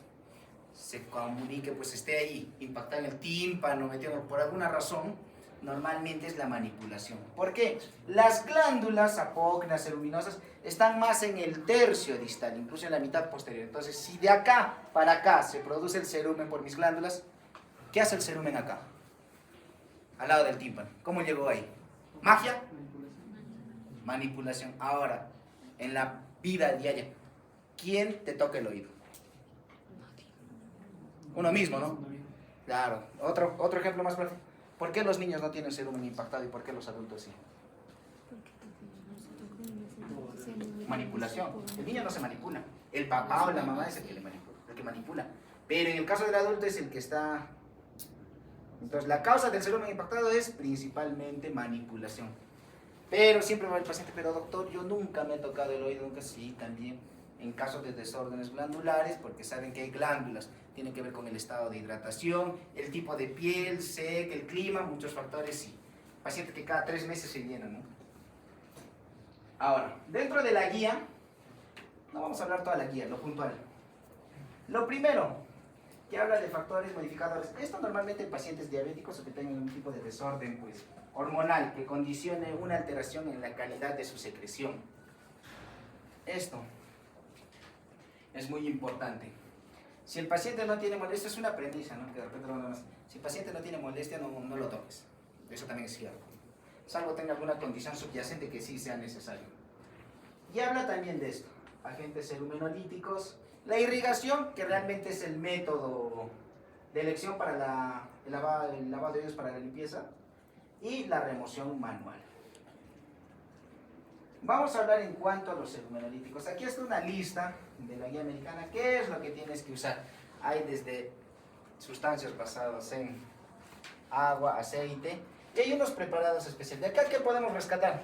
se comunique, pues esté ahí, impactado en el tímpano, metido por alguna razón. Normalmente es la manipulación. ¿Por qué? Las glándulas apócrinas, ceruminosas, están más en el tercio distal, incluso en la mitad posterior. Entonces, si de acá para acá se produce el cerumen por mis glándulas, ¿qué hace el cerumen acá? Al lado del tímpano. ¿Cómo llegó ahí? ¿Magia? Manipulación. Ahora, en la vida diaria, ¿quién te toca el oído? Uno mismo, ¿no? Claro. Otro ejemplo más práctico. ¿Por qué los niños no tienen cerumen impactado y por qué los adultos sí? Manipulación. El niño no se manipula. El papá o la mamá es el que le manipula, el que manipula. Pero en el caso del adulto es el que está... Entonces la causa del cerumen impactado es principalmente manipulación. Pero siempre va el paciente, pero doctor, yo nunca me he tocado el oído, nunca. Sí, también en casos de desórdenes glandulares, porque saben que hay glándulas, tiene que ver con el estado de hidratación, el tipo de piel, seca, el clima, muchos factores, sí. Paciente que cada 3 meses se llena, ¿no? Ahora, dentro de la guía, no vamos a hablar toda la guía, lo puntual. Lo primero, que habla de factores modificadores. Esto normalmente en pacientes diabéticos o que tengan un tipo de desorden pues, hormonal que condicione una alteración en la calidad de su secreción. Esto es muy importante. Si el paciente no tiene molestia, es una premisa, ¿no? Que de repente lo más. Si el paciente no tiene molestia, no lo toques. Eso también es cierto. Salvo tenga alguna condición subyacente que sí sea necesario. Y habla también de esto. Agentes cerumenolíticos. La irrigación, que realmente es el método de elección para el lavado de oídos para la limpieza. Y la remoción manual. Vamos a hablar en cuanto a los cerumenolíticos. Aquí está una lista de la guía americana. ¿Qué es lo que tienes que usar? Hay desde sustancias basadas en agua, aceite, y hay unos preparados especiales. De acá, ¿qué podemos rescatar?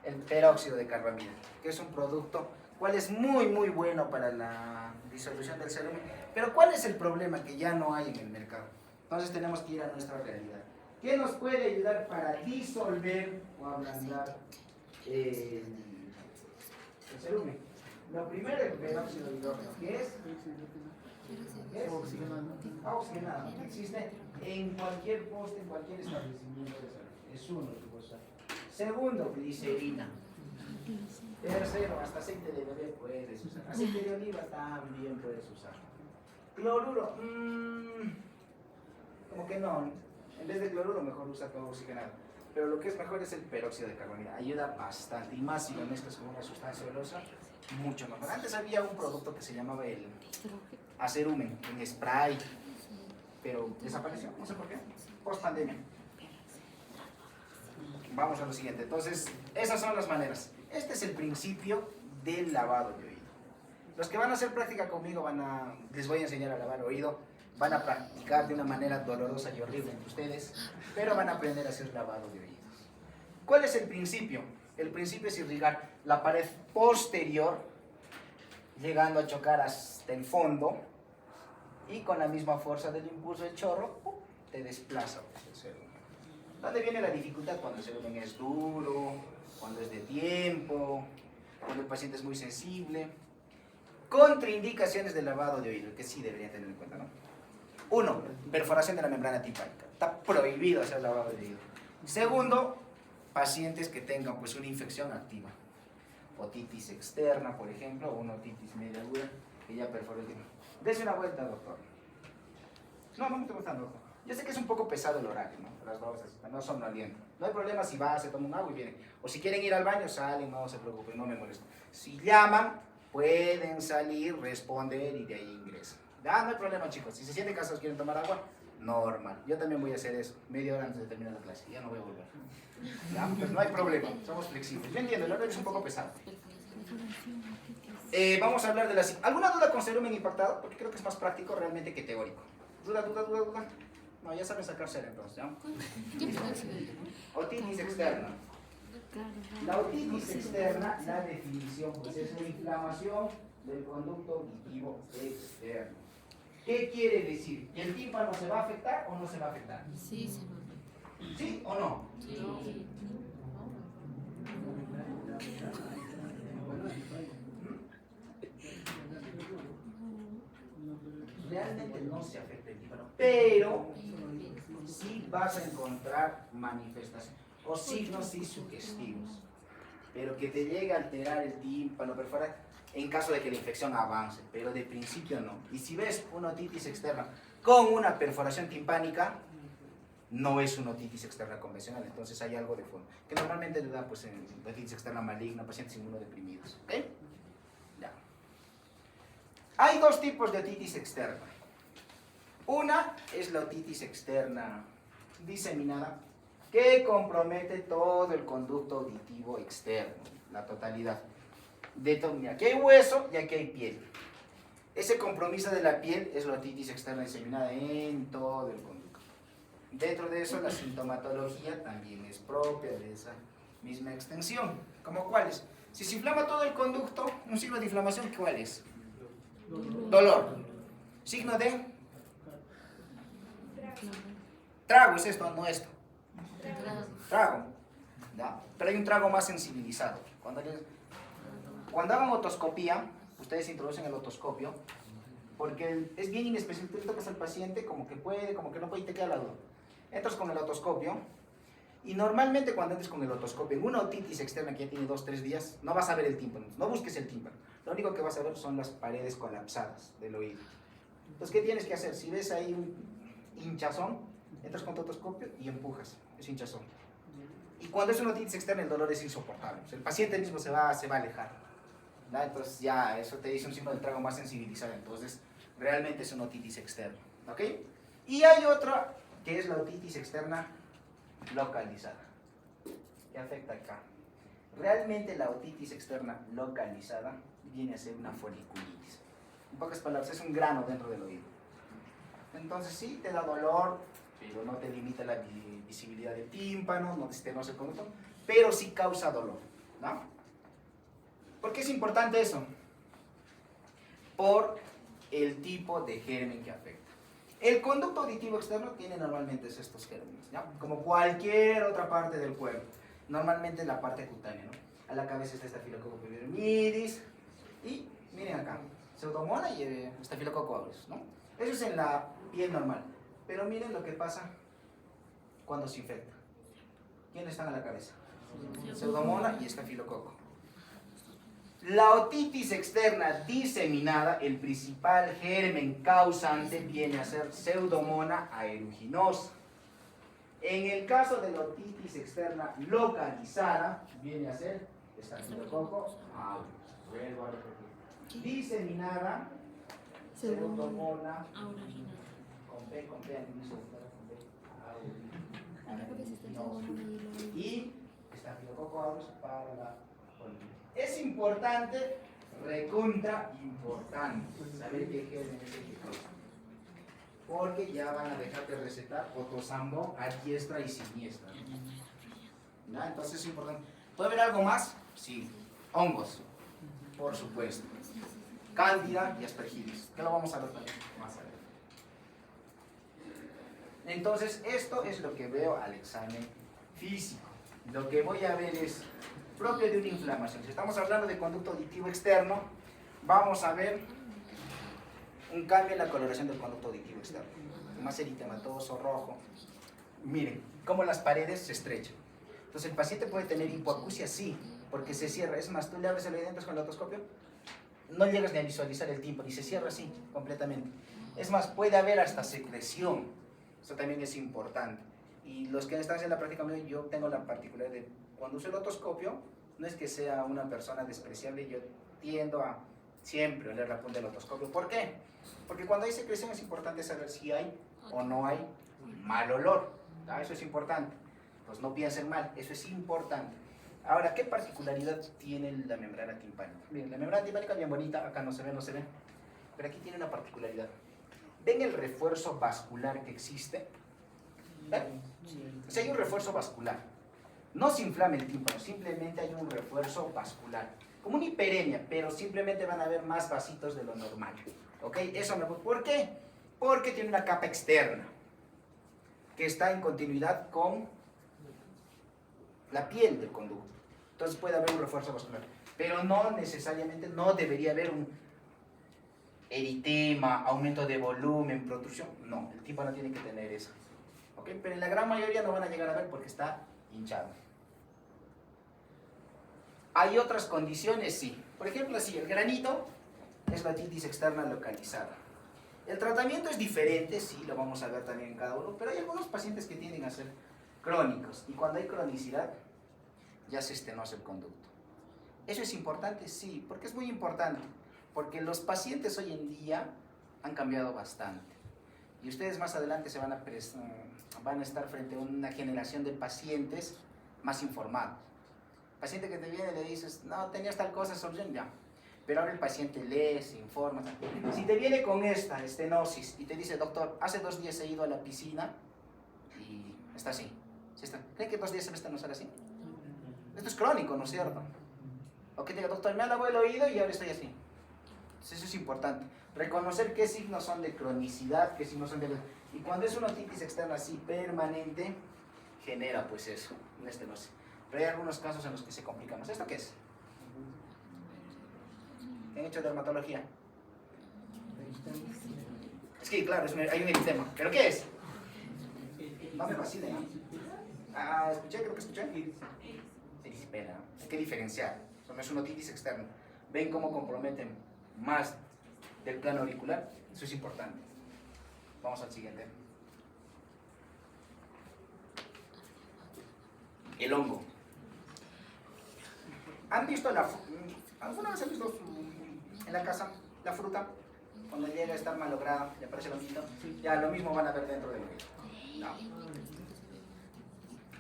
El peróxido de carbamida, que es un producto cual es muy bueno para la disolución del cerumen. Pero ¿cuál es el problema? Que ya no hay en el mercado. Entonces tenemos que ir a nuestra realidad. ¿Qué nos puede ayudar para disolver o ablandar cerumen. Lo primero, el peróxido de hidrógeno, que es oxigenado, que existe en cualquier poste, en cualquier establecimiento de salud. Es uno que puede usar. Segundo, glicerina. Tercero, hasta aceite de bebé puedes usar. Aceite de oliva también puedes usar. Cloruro, como que no. En vez de cloruro, mejor usa todo oxigenado. Pero lo que es mejor es el peróxido de carbono. Ayuda bastante. Y más si lo mezclas con una sustancia oleosa, mucho mejor. Antes había un producto que se llamaba el acerumen, en spray. Pero desapareció, no sé por qué. Post pandemia. Vamos a lo siguiente. Entonces, esas son las maneras. Este es el principio del lavado de oído. Los que van a hacer práctica conmigo les voy a enseñar a lavar oído. Van a practicar de una manera dolorosa y horrible entre ustedes, pero van a aprender a hacer lavado de oídos. ¿Cuál es el principio? El principio es irrigar la pared posterior, llegando a chocar hasta el fondo, y con la misma fuerza del impulso del chorro, te desplaza el cerumen. ¿Dónde viene la dificultad? Cuando el cerumen es duro, cuando es de tiempo, cuando el paciente es muy sensible. Contraindicaciones del lavado de oído, que sí deberían tener en cuenta, ¿no? 1. Perforación de la membrana timpánica. Está prohibido hacer lavado de oído. Segundo, pacientes que tengan pues una infección activa. Otitis externa, por ejemplo, o una otitis media aguda, que ya perforó el oído. Dese una vuelta, doctor. No me estoy gustando, doctor. Yo sé que es un poco pesado el horario, ¿no? Las dosis, no son aliento. No hay problema si va, se toma un agua y vienen. O si quieren ir al baño, salen, no se preocupen, no me molesten. Si llaman, pueden salir, responder y de ahí ingresan. Ya, no hay problema, chicos. Si se sienten cansados, quieren tomar agua, normal. Yo también voy a hacer eso, media hora antes de terminar la clase. Ya no voy a volver. Ya, pues no hay problema, somos flexibles. Yo entiendo, el horario es un poco pesado. Vamos a hablar de las... ¿Alguna duda con cerumen impactado? Porque creo que es más práctico realmente que teórico. ¿Duda? No, ya saben sacar cera entonces, ¿ya? Otitis externa. La otitis externa, la definición, pues es la inflamación del conducto auditivo externo. ¿Qué quiere decir? ¿Que el tímpano se va a afectar o no se va a afectar? Sí, sí. ¿Sí o no? Sí. Realmente no se afecta el tímpano, pero sí vas a encontrar manifestaciones o signos sí sugestivos, pero que te llegue a alterar el tímpano, perforar, en caso de que la infección avance, pero de principio no. Y si ves una otitis externa con una perforación timpánica, no es una otitis externa convencional, entonces hay algo de fondo, que normalmente le da pues en otitis externa maligna, pacientes inmunodeprimidos, ¿ok? Ya. Hay dos tipos de otitis externa. Una es la otitis externa diseminada, que compromete todo el conducto auditivo externo, la totalidad. Aquí hay hueso y aquí hay piel. Ese compromiso de la piel es la otitis externa diseminada en todo el conducto. Dentro de eso, la sintomatología también es propia de esa misma extensión. ¿Cómo cuáles? Si se inflama todo el conducto, un signo de inflamación, ¿cuál es? Dolor. Signo de trago, es esto, no esto. Trago. ¿Ya? Pero hay un trago más sensibilizado. Cuando hagan otoscopía, ustedes introducen el otoscopio, porque es bien inespecífico. Tú tocas al paciente como que puede, como que no puede, y te queda la duda. Entras con el otoscopio, y normalmente cuando entres con el otoscopio en una otitis externa que ya tiene 2 o 3 días, no vas a ver el tímpano, no busques el tímpano. Lo único que vas a ver son las paredes colapsadas del oído. Entonces, ¿qué tienes que hacer? Si ves ahí un hinchazón, entras con tu otoscopio y empujas ese hinchazón. Y cuando es una otitis externa, el dolor es insoportable. O sea, el paciente mismo se va a alejar. ¿No? Entonces, ya, eso te dice un signo del trago más sensibilizado. Entonces, realmente es una otitis externa. ¿Ok? Y hay otra, que es la otitis externa localizada, que afecta acá. Realmente la otitis externa localizada viene a ser una foliculitis. En pocas palabras, es un grano dentro del oído. Entonces sí, te da dolor, pero no te limita la visibilidad del tímpano, no te estenosa el conducto, pero sí causa dolor, ¿no? ¿Por qué es importante eso? Por el tipo de germen que afecta. El conducto auditivo externo tiene normalmente estos gérmenes, ¿ya? Como cualquier otra parte del cuerpo, normalmente en la parte cutánea, ¿no? A la cabeza está Staphylococcus epidermidis. Y miren acá, Pseudomonas y Staphylococcus aureus, ¿no? Eso es en la piel normal. Pero miren lo que pasa cuando se infecta. ¿Quiénes están a la cabeza? Pseudomonas y Estafilococo. La otitis externa diseminada, el principal germen causante viene a ser Pseudomonas aeruginosa. En el caso de la otitis externa localizada, viene a ser Estafilococo aureus. Vuelvo a repetir. Diseminada, Pseudomonas con P, con inicio de aeruginosa. Y Estafilococo aureus para la polimorfia. Es importante, recontra importante, saber qué germen es el que causa. Porque ya van a dejar de recetar Otosambo a diestra y siniestra. ¿No? Entonces es importante. ¿Puede haber algo más? Sí. Hongos, por supuesto. Cándida y Aspergillus, que lo vamos a ver también más adelante. Entonces, esto es lo que veo al examen físico. Lo que voy a ver es propio de una inflamación. Si estamos hablando de conducto auditivo externo, vamos a ver un cambio en la coloración del conducto auditivo externo. Más eritematoso, rojo. Miren, cómo las paredes se estrechan. Entonces, ¿el paciente puede tener hipoacusia? Sí, porque se cierra. Es más, tú le abres el dientes con el otoscopio, no llegas ni a visualizar el tímpano y se cierra así, completamente. Es más, puede haber hasta secreción. Eso también es importante. Y los que están haciendo la práctica, yo tengo la particularidad de cuando uso el otoscopio, no es que sea una persona despreciable, yo tiendo a siempre oler la punta del otoscopio. ¿Por qué? Porque cuando hay secreción es importante saber si hay o no hay mal olor. ¿Ah? Eso es importante. Pues no piensen mal, eso es importante. Ahora, ¿qué particularidad tiene la membrana timpánica? Miren, la membrana timpánica es bien bonita, acá no se ve, pero aquí tiene una particularidad. ¿Ven el refuerzo vascular que existe? ¿Ven? O sea, hay un refuerzo vascular. No se inflama el tímpano, simplemente hay un refuerzo vascular. Como una hiperemia, pero simplemente van a haber más vasitos de lo normal. ¿Ok? Eso me... ¿Por qué? Porque tiene una capa externa que está en continuidad con la piel del conducto. Entonces puede haber un refuerzo vascular. Pero no necesariamente, no debería haber un eritema, aumento de volumen, protrusión. No, el tímpano tiene que tener eso. ¿Ok? Pero en la gran mayoría no van a llegar a ver porque está hinchado. ¿Hay otras condiciones? Sí. Por ejemplo, así, el granito es la otitis externa localizada. El tratamiento es diferente, sí, lo vamos a ver también en cada uno, pero hay algunos pacientes que tienden a ser crónicos, y cuando hay cronicidad, ya se estenosa el conducto. ¿Eso es importante? Sí, porque es muy importante, porque los pacientes hoy en día han cambiado bastante, y ustedes más adelante van a estar frente a una generación de pacientes más informados. Paciente que te viene y le dices, no, tenías tal cosa, solución, ya. Pero ahora el paciente lee, se informa. Si te viene con esta estenosis y te dice, doctor, hace 2 días he ido a la piscina y está así. ¿Creen que 2 días se va a estenosar así? Esto es crónico, ¿no es cierto? O que te diga, doctor, me ha lavado el oído y ahora estoy así. Entonces eso es importante. Reconocer qué signos son de cronicidad, qué signos son de... Y cuando es una otitis externa así permanente, genera pues eso, una estenosis. Pero hay algunos casos en los que se complica más. ¿Esto qué es? ¿Han hecho dermatología? Es que claro, hay un eritema. ¿Pero qué es? No me vacilen, ¿no? Creo que escuché. Erisipela. Hay que diferenciar. Eso no es una otitis externa. ¿Ven cómo comprometen más del plano auricular? Eso es importante. Vamos al siguiente. El hongo. ¿Han visto alguna vez han visto en la casa la fruta? Cuando llega a estar malograda, le aparece lo mismo. Ya lo mismo van a ver dentro del oído. No.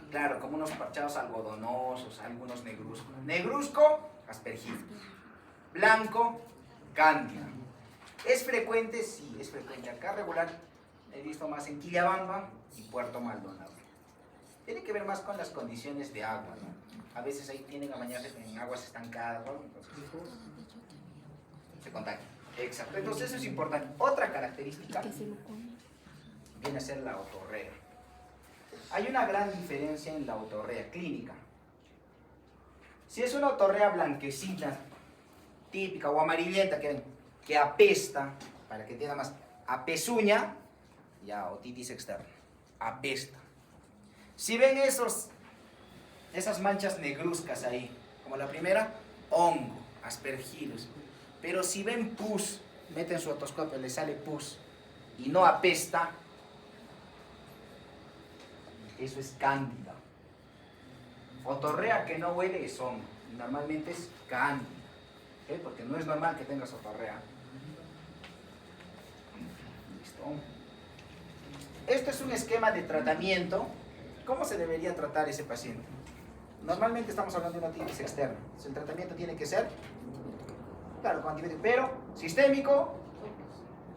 Claro, como unos parchados algodonosos, algunos negruzcos. Negruzco, Aspergillus. Blanco, Cándida. ¿Es frecuente? Sí, es frecuente. Acá regular he visto más en Quillabamba y Puerto Maldonado. Tiene que ver más con las condiciones de agua, ¿no? A veces ahí tienen a bañarse en aguas estancadas, ¿no? Entonces, se contagia. Exacto. Entonces eso es importante. Otra característica viene a ser la otorrea. Hay una gran diferencia en la otorrea clínica. Si es una otorrea blanquecina, típica o amarillenta, que apesta, para que entienda más, apezuña, ya, otitis externa, apesta. Si ven esas manchas negruzcas ahí, como la primera, hongo, aspergillus. Pero si ven pus, meten su otoscopio, le sale pus y no apesta, eso es cándida. Otorrea que no huele es hongo, y normalmente es cándida, ¿ok? Porque no es normal que tengas otorrea. Listo. Esto es un esquema de tratamiento. ¿Cómo se debería tratar ese paciente? Normalmente estamos hablando de una otitis externa. El tratamiento tiene que ser, claro, con antibiótico, pero sistémico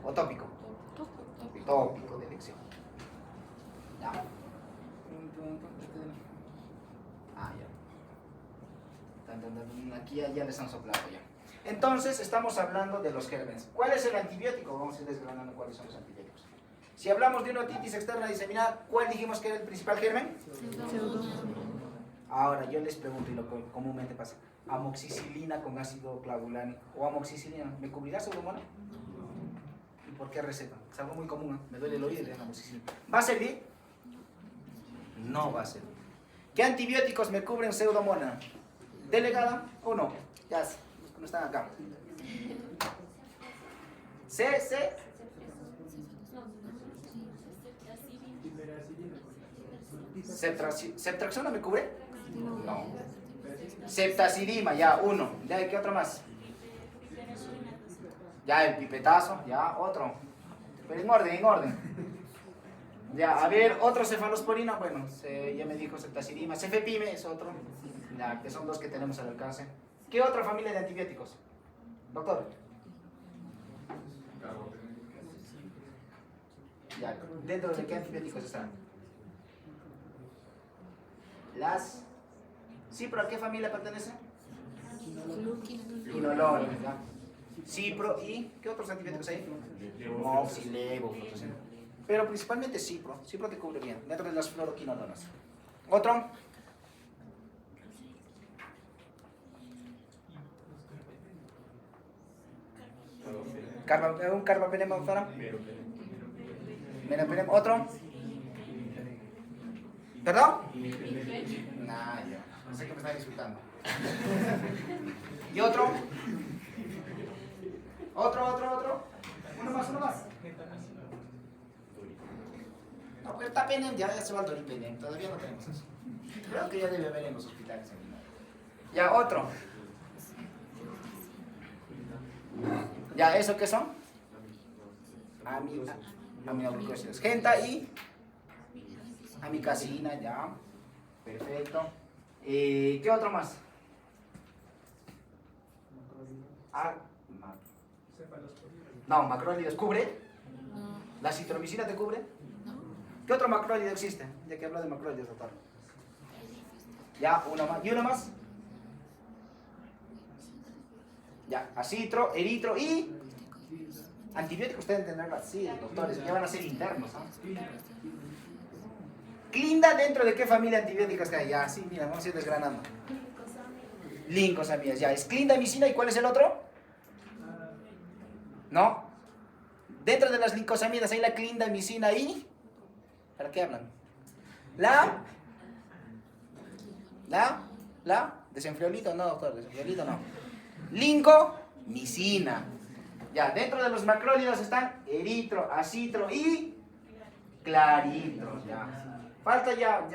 o tópico. Tópico de elección. Ya. Ah, ya. Aquí ya les han soplado ya. Entonces, estamos hablando de los gérmenes. ¿Cuál es el antibiótico? Vamos a ir desgranando cuáles son los antibióticos. Si hablamos de una otitis externa diseminada, ¿cuál dijimos que era el principal germen? Ahora, yo les pregunto, y lo que comúnmente pasa, amoxicilina con ácido clavulánico o amoxicilina, ¿me cubrirá pseudomonas? ¿Y por qué receta? Es algo muy común, ¿eh? Me duele el oído de la amoxicilina. ¿Va a servir? No va a servir. ¿Qué antibióticos me cubren pseudomonas? ¿Delegada o no? Ya, los que no están acá. C. ¿Cetraxona me cubre? No. Ceftazidima, ya, uno. Ya, ¿qué otro más? Ya, el pipetazo, ya, otro. Pero en orden. Ya, a ver, otro cefalosporina, bueno, ya me dijo ceftazidima. Cefepime es otro. Ya, que son dos que tenemos al alcance. ¿Qué otra familia de antibióticos? Doctor. Ya, ¿dentro de qué antibióticos están? ¿Cipro a qué familia pertenece? Quinolones, ¿ya? Cipro y ¿qué otros antibióticos hay? Moxi, levo, fluoxacino. Pero principalmente cipro. Cipro te cubre bien, dentro de las fluoroquinolonas. ¿Otro? ¿Un carbapenem, doctora? ¿Otro? ¿Perdón? Nah, ya. No sé que me están insultando. ¿Y otro? ¿Otro? Uno más. No, pero está Penem, ya se va el Doripenem. Todavía no tenemos eso. Creo que ya debe haber en los hospitales. Ya, otro. Ya, ¿eso qué son? Aminoglucósidos. Genta y amicacina, ya. Perfecto. ¿Qué otro más? No, macrólidos. ¿Cubre? ¿La citromicina te cubre? ¿Qué otro macrólido existe? Ya que hablo de macrólidos, doctor. Ya, uno más. ¿Y uno más? Ya, acitro, eritro y antibióticos deben tenerlo así, doctores, ya van a ser internos, ¿no? Clinda, ¿dentro de qué familia de antibióticos que hay? Ya, sí, mira, vamos a ir desgranando. Lincosamidas, ya, es clindamicina, ¿y cuál es el otro? ¿No? Dentro de las lincosamidas hay la clindamicina y... ¿Para qué hablan? ¿La? ¿Desenfriolito? No, doctor, desenfriolito no. Lincomicina. Ya, dentro de los macrólidos están eritro, acitro y claritro. Ya. Falta ya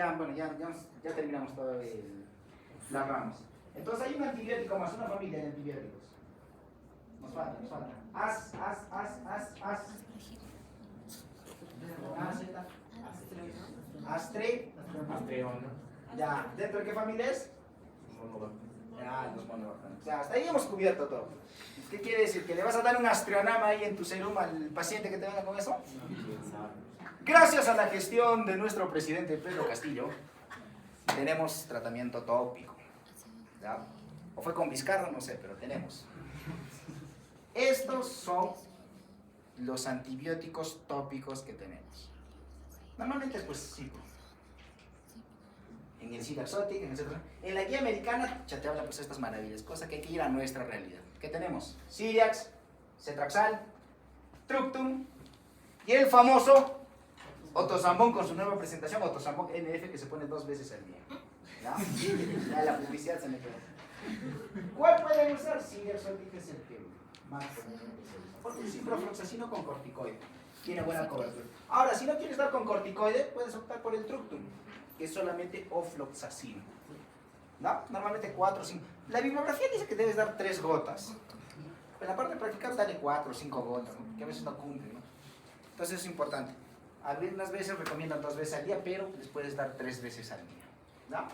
terminamos todo las ramas. Entonces hay un antibiótico más, una familia de antibióticos. Nos falta. Astreona. Ya, ¿dentro de qué familia es? Ya, los monobacterianos. Ya, hasta ahí hemos cubierto todo. ¿Qué quiere decir? ¿Que le vas a dar un astreonama ahí en tu serum al paciente que te venga con eso? Gracias a la gestión de nuestro presidente Pedro Castillo, tenemos tratamiento tópico. ¿Ya? O fue con Vizcarra, no sé, pero tenemos. Estos son los antibióticos tópicos que tenemos. Normalmente, pues, cipro. en el SIDA Exotic, etc. En la guía americana ya te habla pues estas maravillas, cosa que hay que ir a nuestra realidad. ¿Qué tenemos? Siriax, Cetraxal, Tructum y el famoso Otosambón con su nueva presentación, Otosambón NF, que se pone 2 veces al día. ¿Ya? Ya la publicidad se me quedó. ¿Cuál pueden usar? Siriax Exotic es el que más podemos usar. Porque es ciprofloxacino con corticoide. Tiene buena cobertura. Ahora, si no quieres dar con corticoide, puedes optar por el Tructum, que es solamente ofloxacino. ¿No? Normalmente 4 o 5. La bibliografía dice que debes dar 3 gotas. Pero en la parte práctica dale 4 o 5 gotas, ¿no? Que a veces no cumple, ¿no? Entonces es importante. Algunas veces recomiendan 2 veces al día, pero les puedes dar 3 veces al día. ¿No?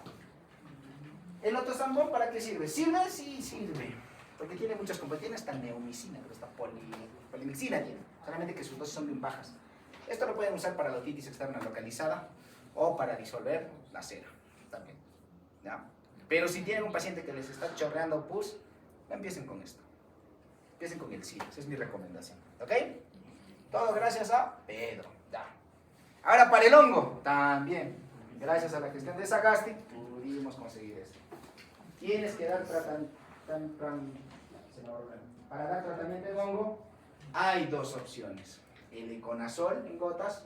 ¿El Otosambón para qué sirve? ¿Sirve? Sí, sirve. Porque tiene muchas componentes, tiene hasta neomicina, pero esta polimixina tiene. Solamente que sus dosis son bien bajas. Esto lo pueden usar para la otitis externa localizada o para disolver la cera también. ¿Ya? Pero si tienen un paciente que les está chorreando pus, empiecen con esto. Empiecen con el SIDA, esa es mi recomendación. ¿Ok? Todo gracias a Pedro. Ya. Ahora para el hongo, también. Gracias a la gestión de Sagasti, pudimos conseguir esto. Tienes que dar tratamiento. Para dar tratamiento de hongo, hay 2 opciones. El iconazol en gotas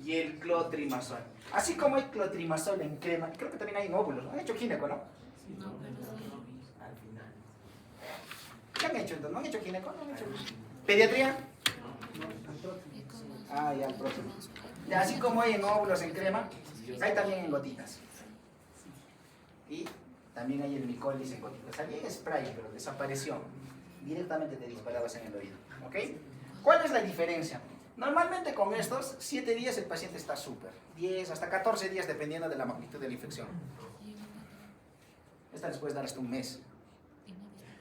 y el clotrimazol. Así como hay clotrimazol en crema, creo que también hay en óvulos. ¿Han hecho gineco, no? No, pero al final. ¿Qué han hecho entonces? ¿No han hecho gineco? ¿No han hecho pediatría? Ah, ya, el próximo. Y así como hay en óvulos en crema, hay también en gotitas. Y también hay el micolis en gotitas. Había en spray, pero desapareció. Directamente te disparabas en el oído. ¿Ok? ¿Cuál es la diferencia? Normalmente con estos, 7 días el paciente está súper. 10 hasta 14 días dependiendo de la magnitud de la infección. Esta les puedes dar hasta un mes.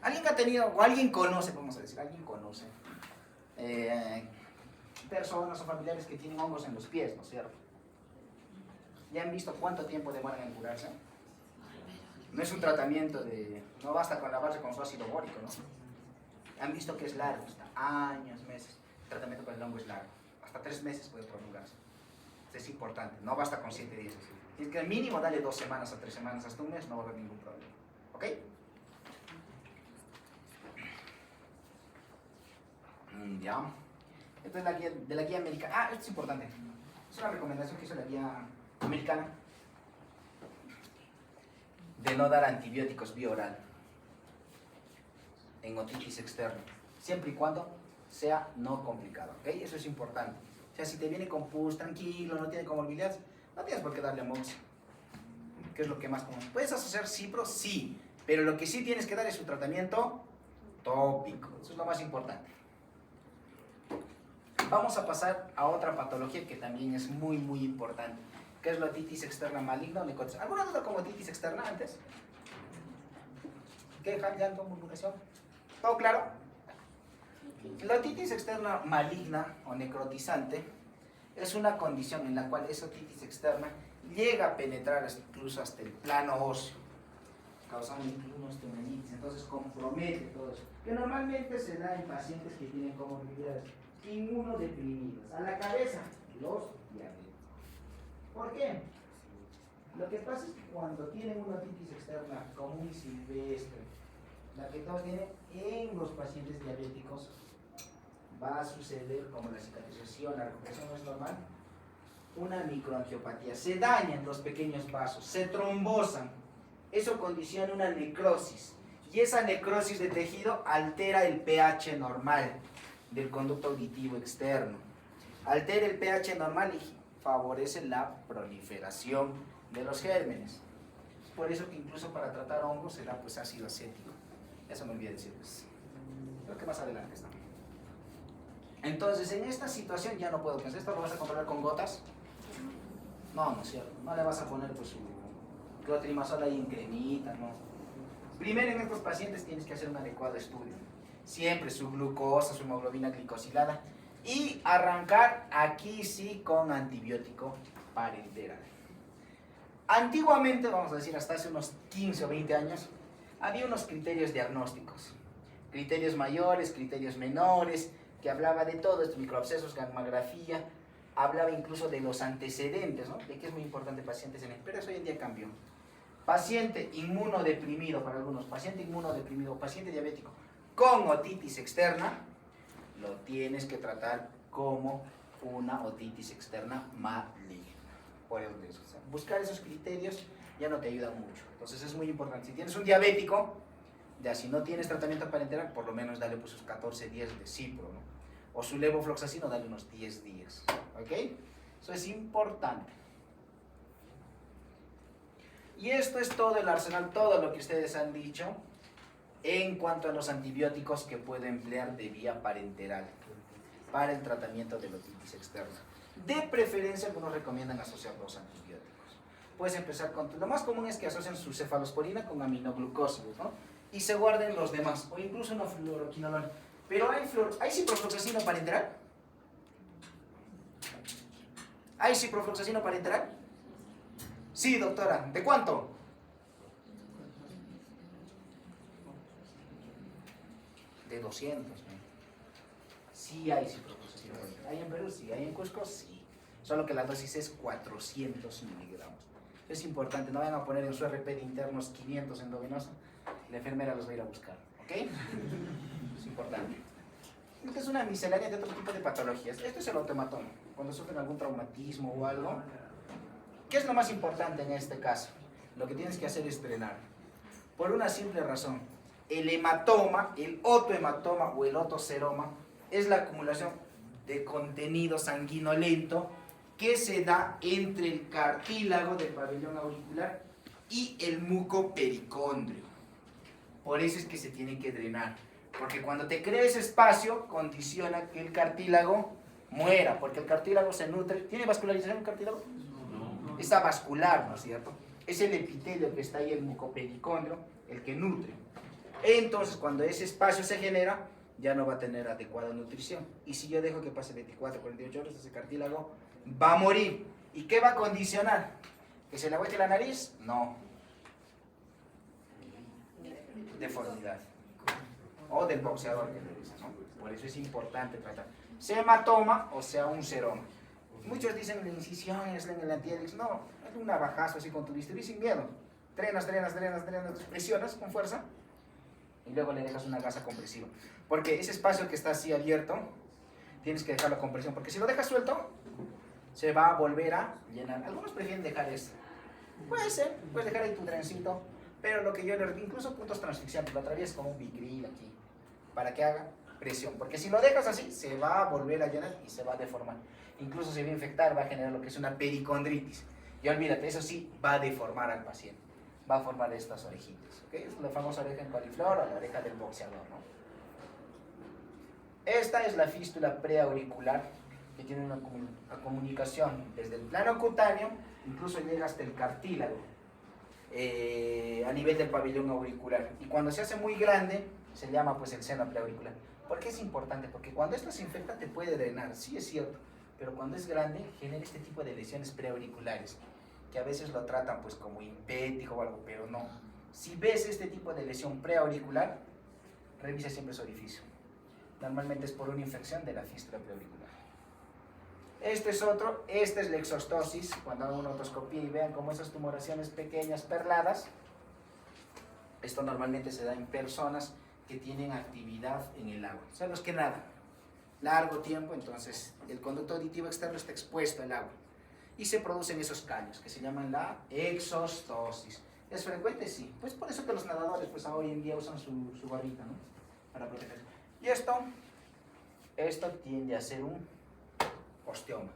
Alguien que ha tenido, o alguien conoce, vamos a decir, alguien conoce personas o familiares que tienen hongos en los pies, ¿no es cierto? ¿Ya han visto cuánto tiempo demoran en curarse? No es un tratamiento de... no basta con lavarse con su ácido bórico, ¿no? Han visto que es largo, hasta años, meses. El tratamiento para el hongo es largo. Hasta 3 meses puede prolongarse. Es importante, no basta con 7 días. Tienes que al mínimo darle 2 semanas a 3 semanas, hasta un mes, no va a haber ningún problema. ¿Ok? Ya. Esta es la guía, de la guía americana. Ah, esto es importante. Es una recomendación que hizo la guía americana de no dar antibióticos vía oral en otitis externa, siempre y cuando sea no complicado, ¿ok? Eso es importante. O sea, si te viene con pus, tranquilo, no tiene comorbilidades, no tienes por qué darle amoxicilina, que es lo que más común. ¿Puedes asociar cipro? Sí, pero lo que sí tienes que dar es su tratamiento tópico, eso es lo más importante. Vamos a pasar a otra patología que también es muy, muy importante, que es la otitis externa maligna o necrosis. ¿Alguna duda con otitis externa antes? ¿Queja, llanto, murmuración? ¿Todo claro? La otitis externa maligna o necrotizante es una condición en la cual esa otitis externa llega a penetrar incluso hasta el plano óseo, causando incluso osteomenitis, entonces compromete todo eso, que normalmente se da en pacientes que tienen comorbilidades inmunodeprimidas. A la cabeza, los diabéticos. ¿Por qué? Lo que pasa es que cuando tienen una otitis externa común y silvestre, la que todos tienen en los pacientes diabéticos, va a suceder como la cicatrización, la recuperación no es normal, una microangiopatía. Se dañan los pequeños vasos, se trombosan. Eso condiciona una necrosis. Y esa necrosis de tejido altera el pH normal del conducto auditivo externo. Altera el pH normal y favorece la proliferación de los gérmenes. Por eso que incluso para tratar hongos se da pues ácido acético. Eso me olvidé decirles. Creo que más adelante está. Entonces, en esta situación ya no puedo pensar. ¿Esto lo vas a controlar con gotas? No, no es cierto. No le vas a poner pues su clotrimazol ahí en cremita, no. Primero en estos pacientes tienes que hacer un adecuado estudio. Siempre su glucosa, su hemoglobina glicosilada. Y arrancar aquí sí con antibiótico parenteral. Antiguamente, vamos a decir hasta hace unos 15 o 20 años, había unos criterios diagnósticos. Criterios mayores, criterios menores, que hablaba de todo esto, microabscesos, gammagrafía, hablaba incluso de los antecedentes, ¿no? De que es muy importante pacientes en el, pero eso hoy en día cambió. Paciente inmunodeprimido para algunos, paciente inmunodeprimido, paciente diabético con otitis externa, lo tienes que tratar como una otitis externa maligna. Por eso, o sea, buscar esos criterios ya no te ayuda mucho. Entonces es muy importante. Si tienes un diabético, ya si no tienes tratamiento parenteral, por lo menos dale pues sus 14 días de cipro, ¿no? O su levofloxacino, dale unos 10 días. ¿Ok? Eso es importante. Y esto es todo el arsenal, todo lo que ustedes han dicho en cuanto a los antibióticos que puede emplear de vía parenteral para el tratamiento de la otitis externa. De preferencia, algunos recomiendan asociar los antibióticos. Puedes empezar con... Lo más común es que asocien su cefalosporina con aminoglucósidos, ¿no? Y se guarden los demás, o incluso una fluoroquinolona. Pero ¿hay ciprofloxacino parenteral? ¿Hay ciprofloxacino parenteral? Sí, doctora. ¿De cuánto? De 200. ¿No? Sí hay ciprofloxacino parenteral. ¿Hay en Perú? Sí. ¿Hay en Cusco? Sí. Solo que la dosis es 400 miligramos. Es importante, no vayan a poner en su RP de internos 500 endovenosa. La enfermera los va a ir a buscar. ¿Ok? Es importante. Esta es una miscelánea de otro tipo de patologías. Esto es el autohematoma. Cuando sufren algún traumatismo o algo. ¿Qué es lo más importante en este caso? Lo que tienes que hacer es drenar. Por una simple razón. El hematoma, el otohematoma o el otoseroma es la acumulación de contenido sanguinolento que se da entre el cartílago del pabellón auricular y el mucopericondrio. Por eso es que se tiene que drenar. Porque cuando te crea ese espacio, condiciona que el cartílago muera. Porque el cartílago se nutre. ¿Tiene vascularización el cartílago? No. Está vascular, ¿no es cierto? Es el epitelio que está ahí, el mucopericondrio, el que nutre. Entonces, cuando ese espacio se genera, ya no va a tener adecuada nutrición. Y si yo dejo que pase 24, 48 horas, ese cartílago va a morir. ¿Y qué va a condicionar? ¿Que se le aguante la nariz? No. Deformidad. O del boxeador que le dice, ¿no? Por eso es importante tratar. Sea hematoma o sea un seroma. Muchos dicen la incisión es en el antihélice. No, es un navajazo así con tu bisturí sin miedo. Drenas, presionas con fuerza y luego le dejas una gasa compresiva. Porque ese espacio que está así abierto, tienes que dejarlo con presión. Porque si lo dejas suelto, se va a volver a llenar. Algunos prefieren dejar esto. Puede ser, puedes dejar ahí tu trencito. Pero lo que yo le recomiendo, incluso puntos transfixiantes, lo atraviesas con un Vicryl aquí, para que haga presión. Porque si lo dejas así, se va a volver a llenar y se va a deformar. Incluso se va a infectar, va a generar lo que es una pericondritis. Y olvídate, eso sí, va a deformar al paciente. Va a formar estas orejitas. ¿Okay? Es la famosa oreja en coliflor o la oreja del boxeador, ¿no? Esta es la fístula preauricular, que tiene una comunicación desde el plano cutáneo, incluso llega hasta el cartílago. A nivel del pabellón auricular, y cuando se hace muy grande se llama pues el seno preauricular. ¿Por qué es importante? Porque cuando esto se infecta te puede drenar, sí es cierto, pero cuando es grande genera este tipo de lesiones preauriculares que a veces lo tratan pues como impético o algo, pero no. Si ves este tipo de lesión preauricular, revisa siempre su orificio. Normalmente es por una infección de la fístula preauricular. Este es otro, esta es la exostosis, cuando hagan una otoscopía y vean como esas tumoraciones pequeñas perladas. Esto normalmente se da en personas que tienen actividad en el agua, son los que nadan largo tiempo, entonces el conducto auditivo externo está expuesto al agua y se producen esos callos que se llaman la exostosis. ¿Es frecuente? Sí, pues por eso que los nadadores pues hoy en día usan su gorrita, ¿no? Para protegerse. Y esto tiende a ser un osteoma,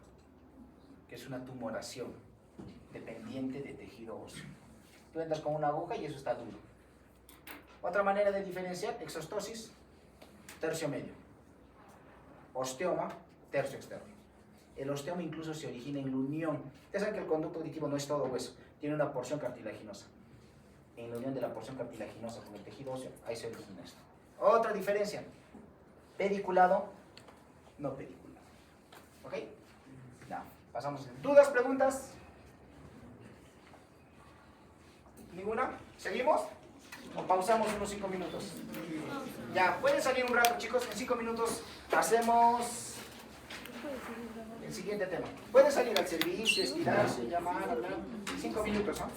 que es una tumoración dependiente de tejido óseo. Tú entras con una aguja y eso está duro. Otra manera de diferenciar: exostosis, tercio medio; osteoma, tercio externo. El osteoma incluso se origina en la unión. Ya saben que el conducto auditivo no es todo hueso, tiene una porción cartilaginosa. En la unión de la porción cartilaginosa con el tejido óseo, ahí se origina esto. Otra diferencia: pediculado, no pediculado. ¿Ok? Ya, pasamos. ¿Dudas, preguntas? ¿Ninguna? ¿Seguimos? ¿O pausamos unos 5 minutos? Ya, pueden salir un rato, chicos. En 5 minutos hacemos siguiente tema. Puede salir al servicio, estirarse, llamar, hablar. 5 minutos, ¿no?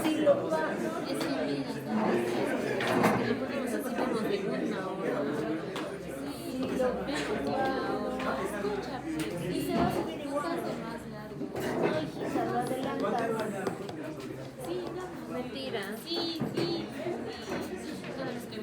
Si lo va, es que mira,